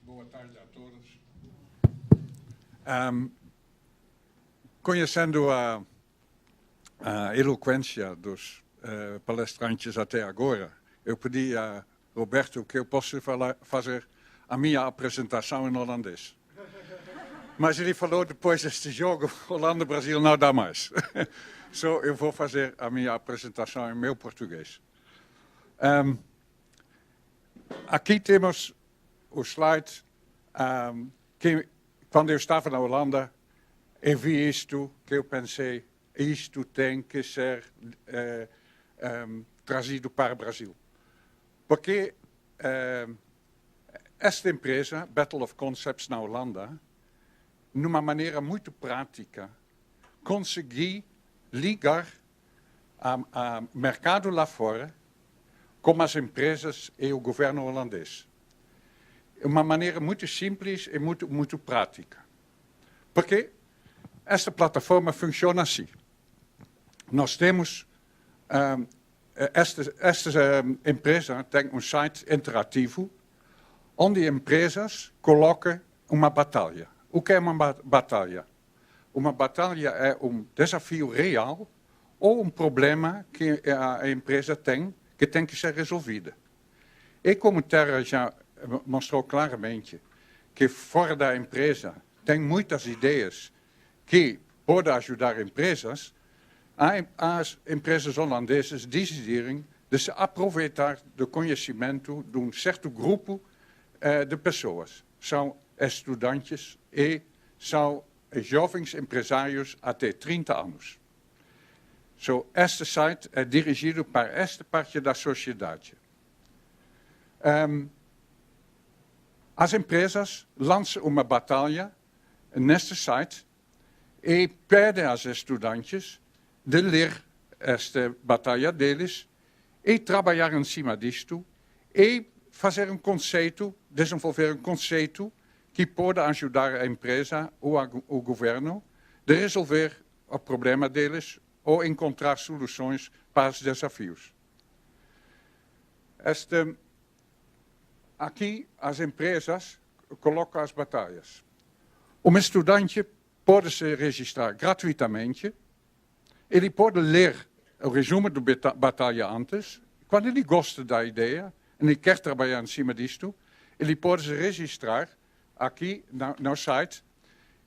Boa tarde a todos. Conhecendo a eloquência dos palestrantes até agora, eu pedi a Roberto que eu possa fazer a minha apresentação em holandês. Mas ele falou, depois deste jogo, Holanda-Brasil não dá mais. So, eu vou fazer a minha apresentação em meu português. Aqui temos o slide que, quando eu estava na Holanda, eu vi isto, que eu pensei, isto tem que ser trazido para o Brasil. Porque esta empresa, Battle of Concepts na Holanda, numa maneira muito prática, consegui ligar o mercado lá fora com as empresas e o governo holandês. Uma maneira muito simples e muito prática. Porque esta plataforma funciona assim. Nós temos, esta empresa tem um site interativo, onde empresas colocam uma batalha. O que é uma batalha? Uma batalha é um desafio real ou um problema que a empresa tem, que tem que ser resolvido. E como Terra já mostrou claramente, que fora da empresa tem muitas ideias que podem ajudar empresas, as empresas holandesas decidirem de se aproveitar do conhecimento de um certo grupo de pessoas. São estudantes e são jovens empresários até 30 anos. So, este site é dirigido para esta parte da sociedade. As empresas lançam uma batalha neste site e pedem aos estudantes de ler esta batalha deles e trabalhar em cima disto e fazer um conceito, desenvolver um conceito que pode ajudar a empresa ou o governo de resolver o problema deles ou encontrar soluções para os desafios. Aqui as empresas colocam as batalhas. Um estudante pode se registrar gratuitamente, ele pode ler o resumo da batalha antes, quando ele gosta da ideia e ele quer trabalhar em cima disto, ele pode se registrar aqui no site,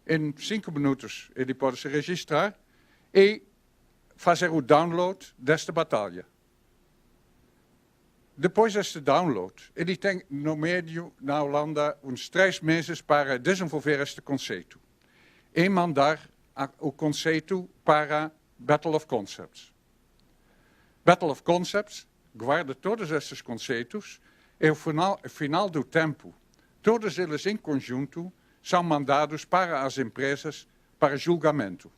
em 5 minutos ele pode se registrar e fazer o download desta batalha. Depois deste download, ele tem no médio na Holanda uns 3 meses para desenvolver este conceito e mandar o conceito para Battle of Concepts. Battle of Concepts guarda todos estes conceitos e ao final do tempo, todos eles em conjunto são mandados para as empresas para julgamento.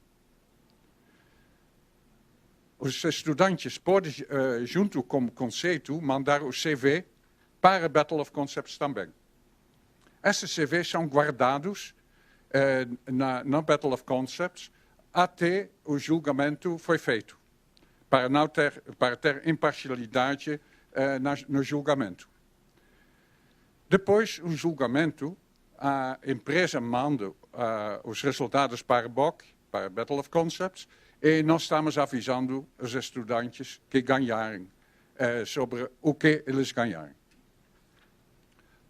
Os estudantes podem, junto com o conceito, mandar o CV para Battle of Concepts também. Esses CVs são guardados na Battle of Concepts até o julgamento foi feito, para ter imparcialidade no julgamento. Depois do julgamento, a empresa manda os resultados para a BOC, para a Battle of Concepts, e nós estamos avisando os estudantes que ganharem, sobre o que eles ganharem.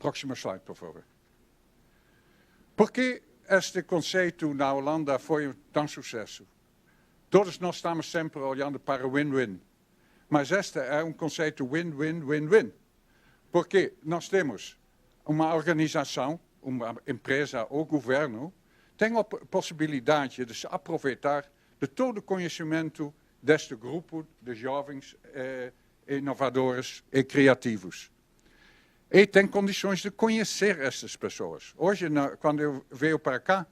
Próximo slide, por favor. Por que este conceito na Holanda foi tão sucesso? Todos nós estamos sempre olhando para win-win. Mas este é um conceito win-win-win-win. Porque nós temos uma organização, uma empresa ou governo, tem a possibilidade de se aproveitar de todo o conhecimento deste grupo de jovens inovadores e criativos. E tem condições de conhecer essas pessoas. Hoje, quando eu venho para cá,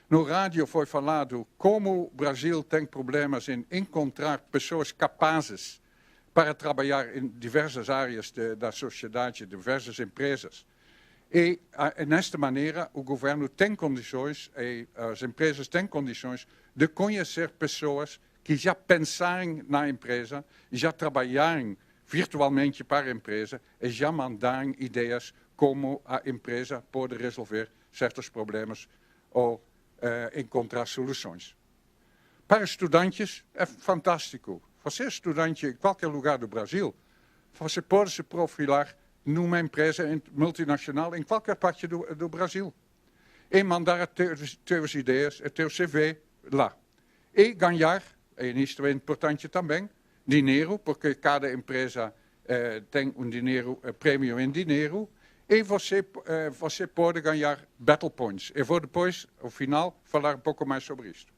No rádio foi falado como o Brasil tem problemas em encontrar pessoas capazes para trabalhar em diversas áreas da sociedade, diversas empresas. E, nesta maneira, o governo tem condições, e as empresas têm condições de conhecer pessoas que já pensarem na empresa, já trabalharem virtualmente para a empresa e já mandarem ideias como a empresa pode resolver certos problemas ou encontrar soluções. Para estudantes, é fantástico. Você é estudante em qualquer lugar do Brasil, você pode se profilar numa empresa multinacional em qualquer parte do Brasil e mandar as tuas ideias, o teu CV lá. E ganhar, e isto é importante também, dinheiro, porque cada empresa tem prêmio em dinheiro, e você pode ganhar Battle Points. Eu vou depois, ao final, falar um pouco mais sobre isto.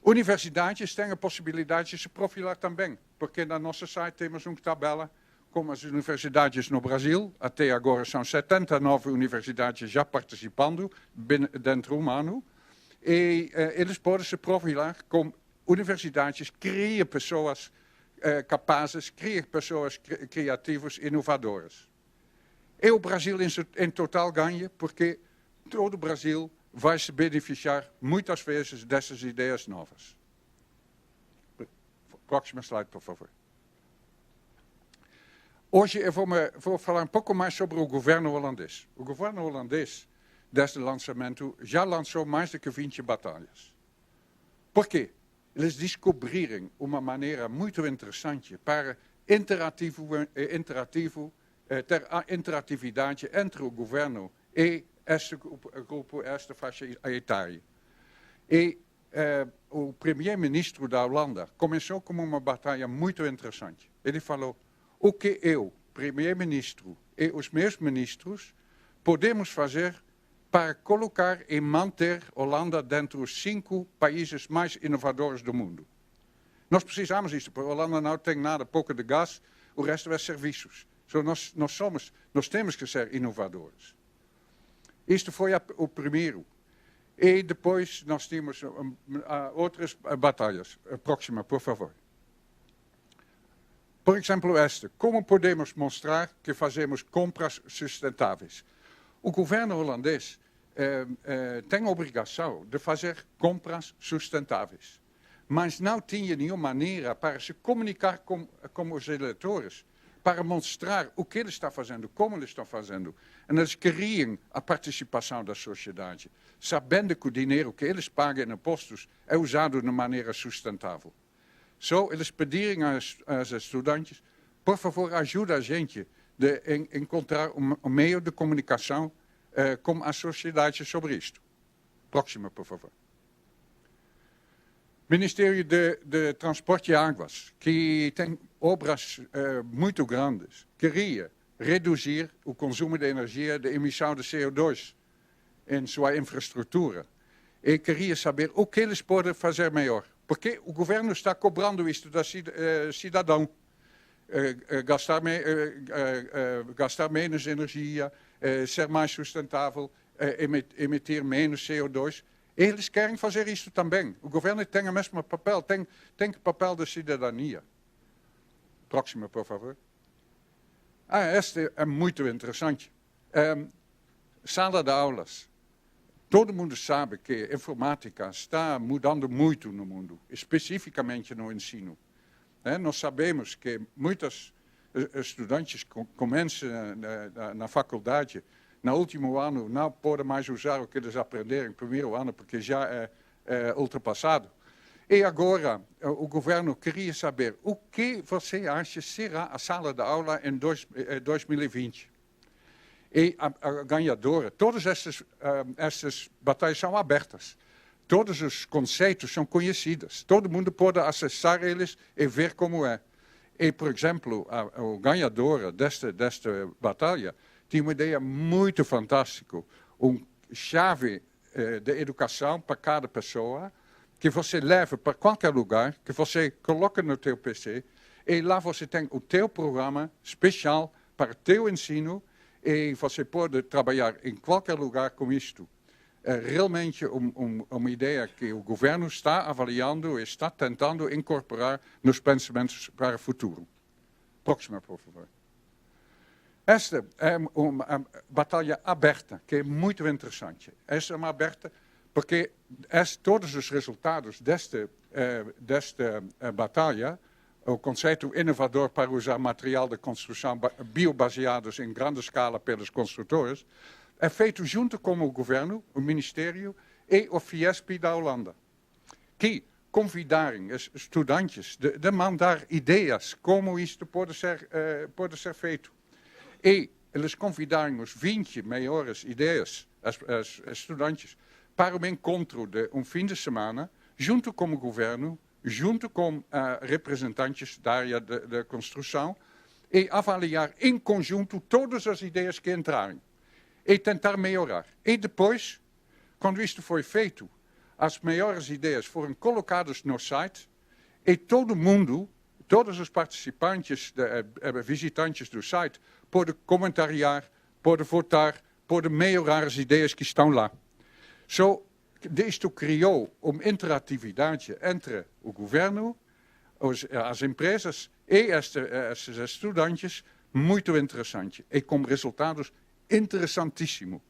Universidades têm a possibilidade de se profilar também, porque na nossa site temos uma tabela como as universidades no Brasil, até agora são 79 universidades já participando dentro do ano, e eles podem se profilar como universidades, criam pessoas capazes, criam pessoas criativas, inovadoras. E o Brasil em total ganha, porque todo o Brasil vai se beneficiar muitas vezes dessas ideias novas. Próxima slide, por favor. Hoje eu vou falar um pouco mais sobre o governo holandês. O governo holandês, desde o lançamento, já lançou mais do que 20 batalhas. Por quê? Eles descobriram uma maneira muito interessante para ter interatividade entre o governo e este grupo, esta faixa etária. E o primeiro-ministro da Holanda começou com uma batalha muito interessante. Ele falou: o que eu, primeiro-ministro e os meus ministros, podemos fazer para colocar e manter a Holanda dentro dos 5 países mais inovadores do mundo? Nós precisamos disso, porque a Holanda não tem nada, pouco de gás, o resto é serviços. So, nós temos que ser inovadores. Isto foi o primeiro. E depois nós tínhamos outras batalhas. A próxima, por favor. Por exemplo, esta. Como podemos mostrar que fazemos compras sustentáveis? O governo holandês tem a obrigação de fazer compras sustentáveis, mas não tinha nenhuma maneira para se comunicar com os eleitores, para mostrar o que ele está fazendo, como ele está fazendo. E eles queriam a participação da sociedade, sabendo que o dinheiro que eles pagam em impostos é usado de maneira sustentável. Eles pediram aos estudantes: por favor, ajude a gente a encontrar um meio de comunicação com a sociedade sobre isto. Próxima, por favor. Ministério de Transporte e Águas, que tem obras muito grandes, queria reduzir o consumo de energia, de emissão de CO2 em sua infraestrutura. E queria saber o que eles podem fazer melhor. Porque o governo está cobrando isto do cidadão. Gastar menos energia, ser mais sustentável, emitir menos CO2. Eles querem fazer isso também. O governo tem o mesmo papel, tem o papel da cidadania. Próxima, por favor. Esta é muito interessante. Sala de aulas. Todo mundo sabe que a informática está mudando muito no mundo, especificamente no ensino. Nós sabemos que muitos estudantes começam na faculdade, no último ano não podem mais usar o que eles aprenderam no primeiro ano, porque já é ultrapassado. E agora o governo queria saber o que você acha será a sala de aula em 2020. E a ganhadora, todas essas batalhas são abertas. Todos os conceitos são conhecidos. Todo mundo pode acessar eles e ver como é. E, por exemplo, a ganhadora desta batalha tinha uma ideia muito fantástica. Chave de educação para cada pessoa, que você leva para qualquer lugar, que você coloca no teu PC, e lá você tem o teu programa especial para o teu ensino, e você pode trabalhar em qualquer lugar com isto. realmente uma ideia que o governo está avaliando e está tentando incorporar nos pensamentos para o futuro. Próxima, por favor. Esta é uma batalha aberta, que é muito interessante. Esta é uma aberta porque todos os resultados desta batalha, o conceito inovador para usar material de construção biobaseados em grande escala pelos construtores, é feito junto com o governo, o Ministério e o Fiesp da Holanda, que convidarem os estudantes de mandar ideias como isto pode ser feito. E eles convidaram os 20 maiores ideias, os estudantes, para um encontro de fim de semana, junto com o governo, junto com representantes da área da construção, e avaliar em conjunto todas as ideias que entrarem, e tentar melhorar. E depois, quando isto foi feito, as maiores ideias foram colocadas no site, e todo mundo, todos os participantes, visitantes do site, podem comentariar, podem votar, podem melhorar as ideias que estão lá. Isto criou uma interatividade entre o governo, as empresas e esses estudantes muito interessante e com resultados interessantíssimos.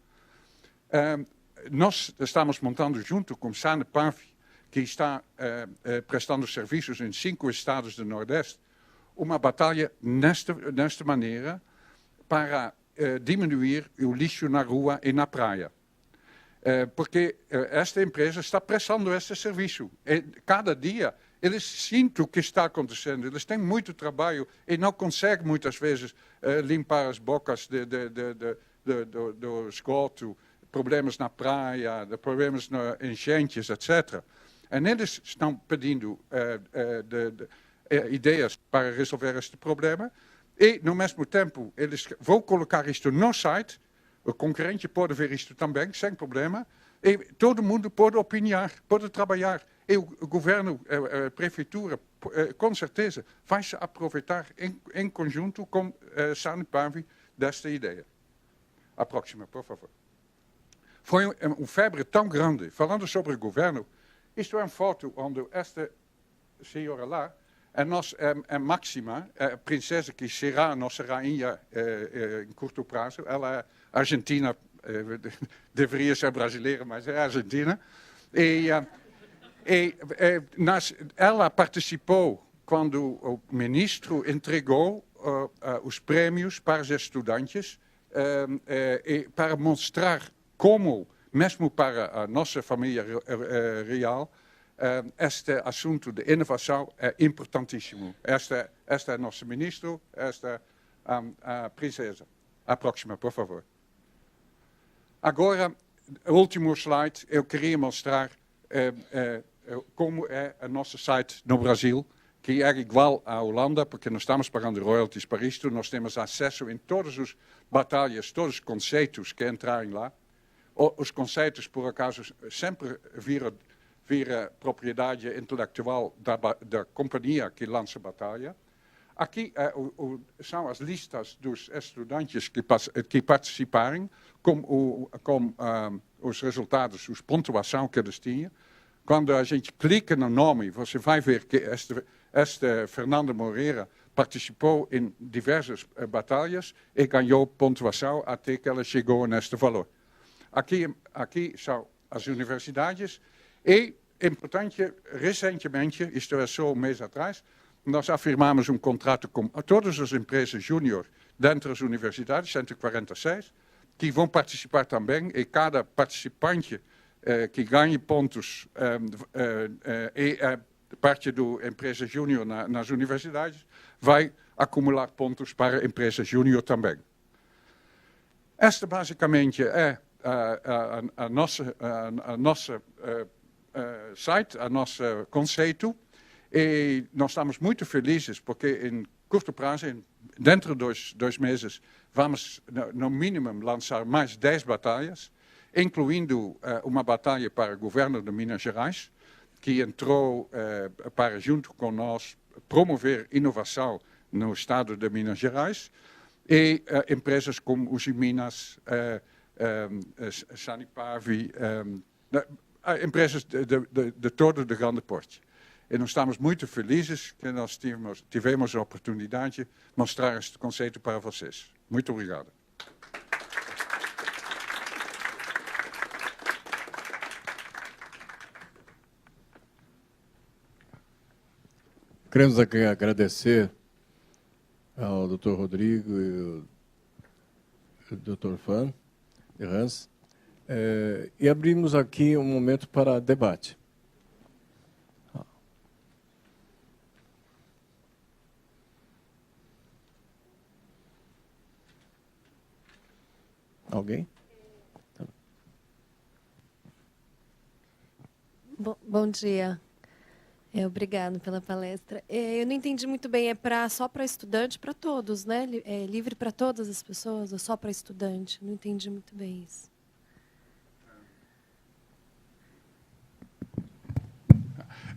Nós estamos montando junto com Sanepavi, que está prestando serviços em 5 estados do Nordeste, uma batalha nesta maneira para diminuir o lixo na rua e na praia. Porque esta empresa está prestando esse serviço. E cada dia eles sentem o que está acontecendo, eles têm muito trabalho e não conseguem muitas vezes limpar as bocas do esgoto, problemas na praia, problemas nas enchentes, etc. E eles estão pedindo ideias para resolver este problema e, no mesmo tempo, eles vão colocar isto no site. O concorrente pode ver isto também, sem problema, e todo mundo pode opinar, pode trabalhar. E o governo, a prefeitura, com certeza, vai se aproveitar em conjunto com Sanepavi desta ideia. A próxima, por favor. Foi febre tão grande, falando sobre o governo, isto é uma foto onde esta senhora lá, a Máxima, a princesa que será a nossa rainha em curto prazo, ela é argentina, deveria ser brasileira, mas é argentina. Ela participou quando o ministro entregou os prêmios para os estudantes para mostrar como, mesmo para a nossa família real, este assunto de inovação é importantíssimo. Esta é o nosso ministro, esta é a princesa. A próxima, por favor. Agora, o último slide, eu queria mostrar como é o nosso site no Brasil, que é igual à Holanda, porque nós estamos pagando royalties para isto, nós temos acesso em todas as batalhas, todos os conceitos que entrarem lá. Os conceitos, por acaso, sempre viram propriedade intelectual da companhia que lança a batalha. Aqui são as listas dos estudantes que participaram, com os resultados, os pontuação que eles tinham. Quando a gente clica no nome, você vai ver que este Fernando Moreira participou em diversas batalhas e ganhou pontuação até que ela chegou neste valor. Aqui são as universidades e, importante, recentemente, isto é só um mês atrás, nós afirmamos um contrato com todas as empresas júnior dentro das universidades, 146, que vão participar também, e cada participante que ganhe pontos parte da empresa júnior nas universidades vai acumular pontos para a empresa júnior também. Esta basicamente é a nossa site, a nosso conceito, e nós estamos muito felizes porque em curto prazo, dentro de 2 meses, vamos no mínimo lançar mais 10 batalhas, incluindo uma batalha para o governo de Minas Gerais, que entrou para, junto com nós, promover inovação no estado de Minas Gerais, e empresas como os Minas, Sanipavi, empresas de todo o grande porte. E nós estamos muito felizes que nós tivemos a oportunidade de mostrar este conceito para vocês. Muito obrigado. Queremos aqui agradecer ao Dr. Rodrigo e ao Dr. Hans, e abrimos aqui um momento para debate. Alguém? Bom dia. Obrigado pela palestra. Eu não entendi muito bem, só para estudante, para todos, né? É livre para todas as pessoas ou só para estudante? Não entendi muito bem isso.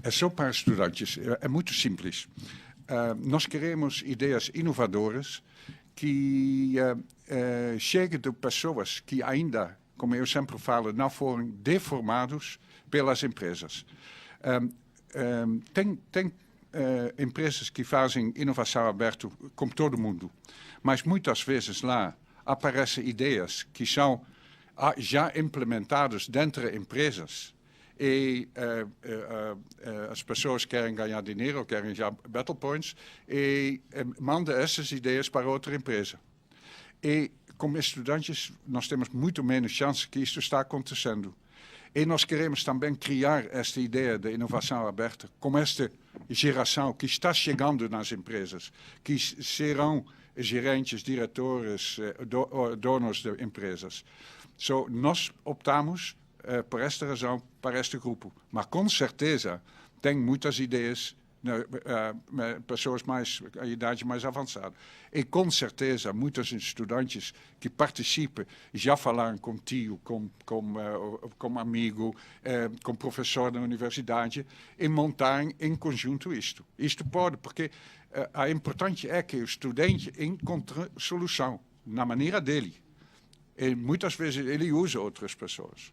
É só para estudantes. É muito simples. Nós queremos ideias inovadoras que cheguem de pessoas que ainda, como eu sempre falo, não foram deformados pelas empresas. Tem empresas que fazem inovação aberta como todo mundo, mas muitas vezes lá aparecem ideias que são já implementadas dentro de empresas e as pessoas querem ganhar dinheiro, querem já battle points e mandam essas ideias para outra empresa. E como estudantes nós temos muito menos chance que isto está acontecendo. E nós queremos também criar esta ideia de inovação aberta com esta geração que está chegando nas empresas, que serão gerentes, diretores, donos de empresas. Nós optamos, por esta razão, para este grupo. Mas, com certeza, tem muitas ideias, pessoas a idade mais avançada. E, com certeza, muitos estudantes que participam já falaram com tio, com amigo, com professor da universidade e montarem em conjunto isto. Isto pode, porque a importante é que o estudante encontre solução na maneira dele. E muitas vezes ele usa outras pessoas.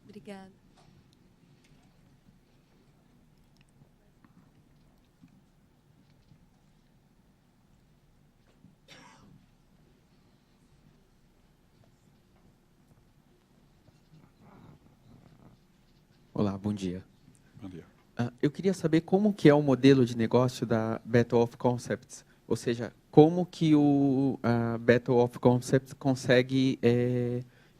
Obrigada. Olá, bom dia. Bom dia. Eu queria saber como que é o modelo de negócio da Battle of Concepts, ou seja, como que a Battle of Concepts consegue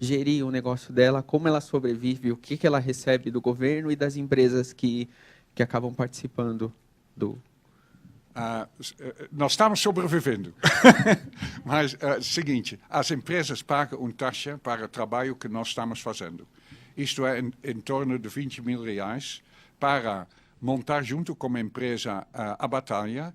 gerir o negócio dela, como ela sobrevive, o que ela recebe do governo e das empresas que acabam participando do... Nós estamos sobrevivendo. Mas é o seguinte, as empresas pagam uma taxa para o trabalho que nós estamos fazendo. Isto é em torno de 20 mil reais para montar junto com a empresa a batalha,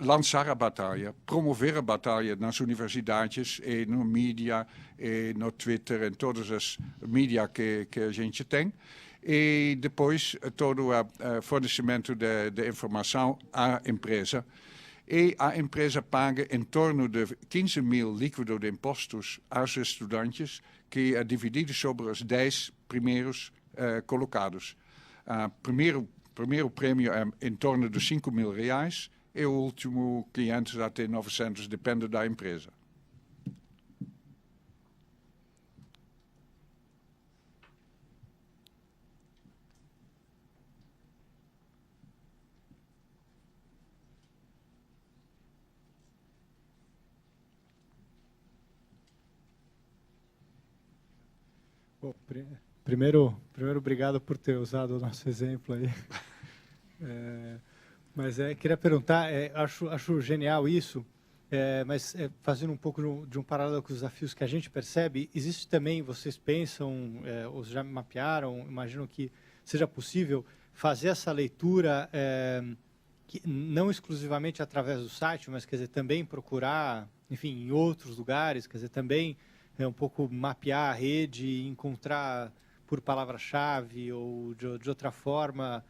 lançar a batalha, promover a batalha nas universidades e no mídia, e no Twitter, em todas as mídias que a gente tem. E depois todo o fornecimento de informação à empresa. E a empresa paga em torno de 15 mil líquido de impostos aos estudantes, que é dividido sobre os 10 primeiros colocados. Primeiro prêmio é em torno de 5 mil reais e o último 500 até 900, depende da empresa. Bom, primeiro, obrigado por ter usado o nosso exemplo aí. Mas queria perguntar, acho genial isso, mas fazendo um pouco de um paralelo com os desafios que a gente percebe, existe também, vocês pensam, ou já mapearam, imagino que seja possível fazer essa leitura, não exclusivamente através do site, mas quer dizer, também procurar, enfim, em outros lugares, quer dizer, também um pouco mapear a rede e encontrar por palavra-chave ou de outra forma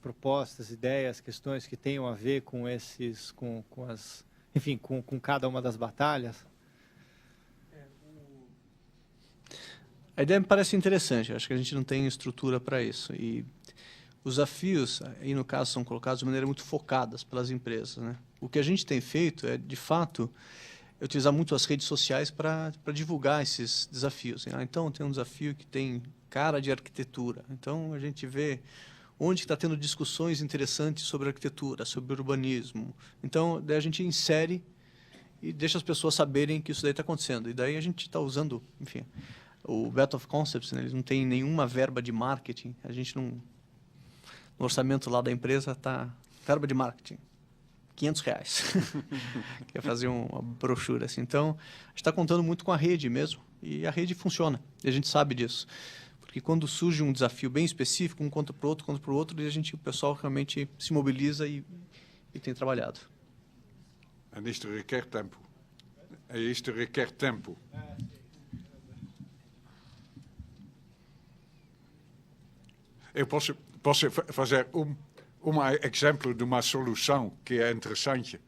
propostas, ideias, questões que tenham a ver com com cada uma das batalhas? A ideia me parece interessante. Acho que a gente não tem estrutura para isso. E os desafios, aí no caso, são colocados de maneira muito focadas pelas empresas, né? O que a gente tem feito é, de fato, utilizar muito as redes sociais para divulgar esses desafios. Então, tem um desafio que tem cara de arquitetura. Então, a gente vê onde está tendo discussões interessantes sobre arquitetura, sobre urbanismo. Então, daí a gente insere e deixa as pessoas saberem que isso daí está acontecendo. E daí a gente está usando, enfim, o Battle of Concepts, né, eles não têm nenhuma verba de marketing. A gente não... No orçamento lá da empresa está verba de marketing. R$500. Quer fazer uma brochura assim. Então, a gente está contando muito com a rede mesmo. E a rede funciona. E a gente sabe disso. Porque quando surge um desafio bem específico, um conta para o outro, e o pessoal realmente se mobiliza e tem trabalhado. En isto requer tempo. Isto requer tempo. Eu posso fazer exemplo de uma solução que é interessante.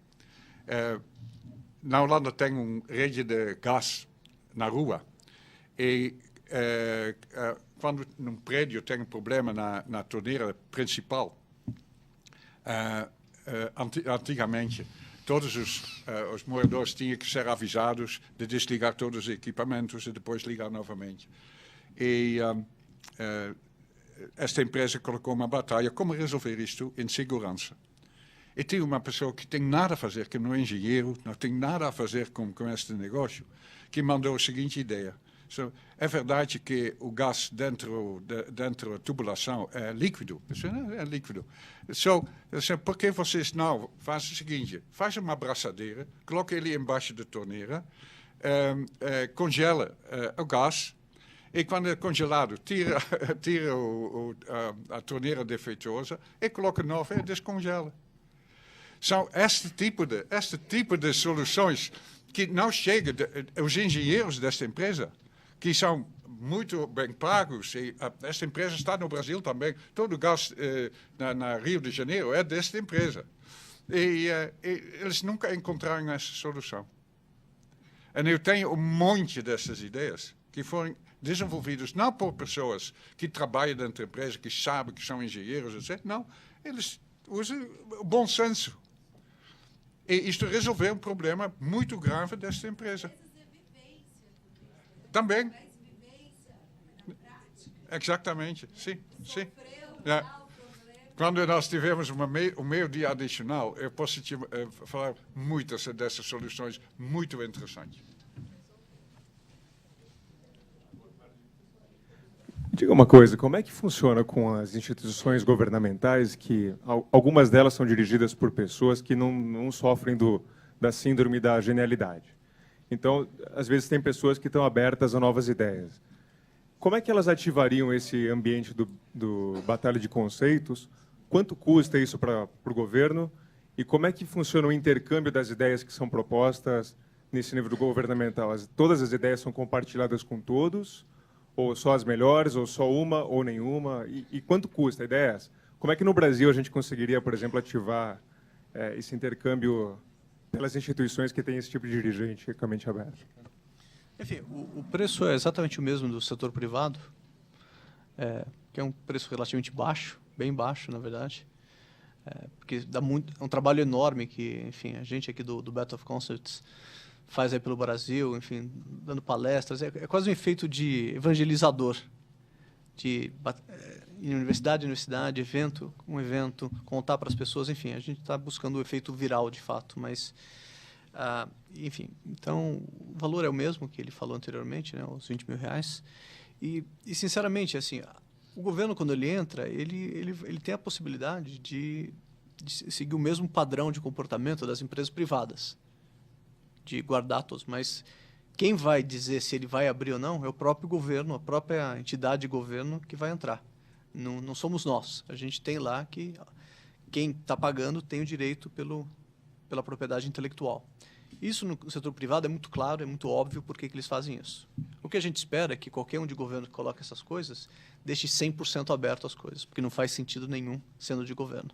Na Holanda tem rede de gás na rua. E quando num prédio tem problema na torneira principal, antigamente, todos os moradores tinham que ser avisados de desligar todos os equipamentos e depois ligar novamente. E esta empresa colocou uma batalha como resolver isto em segurança. E tinha uma pessoa que tem nada a fazer, que não é engenheiro, não tem nada a fazer com este negócio, que mandou a seguinte ideia. É verdade que o gás dentro da tubulação é líquido? É líquido. Por que vocês não fazem o seguinte? Faz uma abraçadeira, coloca ele embaixo da torneira, congela o gás, e quando é congelado, tira a torneira defeituosa e coloca nova e descongela. São este tipo de soluções que não chegam os engenheiros desta empresa, que são muito bem pagos, e esta empresa está no Brasil também, todo o gás na Rio de Janeiro é desta empresa. E eles nunca encontraram essa solução. E eu tenho um monte dessas ideias que foram desenvolvidas não por pessoas que trabalham dentro da empresa, que sabem que são engenheiros, etc. Não, eles usam o bom senso. E isto resolveu um problema muito grave desta empresa. Também. Exatamente, sim. É. Quando nós tivemos um meio-dia adicional, eu posso te falar muitas dessas soluções muito interessantes. Diga uma coisa, como é que funciona com as instituições governamentais, que algumas delas são dirigidas por pessoas que não sofrem da síndrome da genialidade? Então, às vezes tem pessoas que estão abertas a novas ideias. Como é que elas ativariam esse ambiente do batalha de conceitos? Quanto custa isso para o governo? E como é que funciona o intercâmbio das ideias que são propostas nesse nível governamental? Todas as ideias são compartilhadas com todos? Ou só as melhores, ou só uma, ou nenhuma? E quanto custa? A ideia é essa. Como é que no Brasil a gente conseguiria, por exemplo, ativar esse intercâmbio pelas instituições que têm esse tipo de dirigente com a mente aberta? Enfim, o preço é exatamente o mesmo do setor privado, que é um preço relativamente baixo, bem baixo, na verdade, porque é um trabalho enorme que, enfim, a gente aqui do Battle of Concepts faz aí pelo Brasil, enfim, dando palestras, é quase um efeito de evangelizador, de universidade, evento, contar para as pessoas, enfim, a gente está buscando o efeito viral, de fato, mas, enfim, então, o valor é o mesmo que ele falou anteriormente, né, os R$20 mil, e sinceramente, assim, o governo, quando ele entra, ele tem a possibilidade de seguir o mesmo padrão de comportamento das empresas privadas, de guardar todos, mas quem vai dizer se ele vai abrir ou não é o próprio governo, a própria entidade de governo que vai entrar. Não somos nós. A gente tem lá que quem está pagando tem o direito pela propriedade intelectual. Isso no setor privado é muito claro, é muito óbvio por que eles fazem isso. O que a gente espera é que qualquer um de governo que coloque essas coisas deixe 100% aberto as coisas, porque não faz sentido nenhum sendo de governo.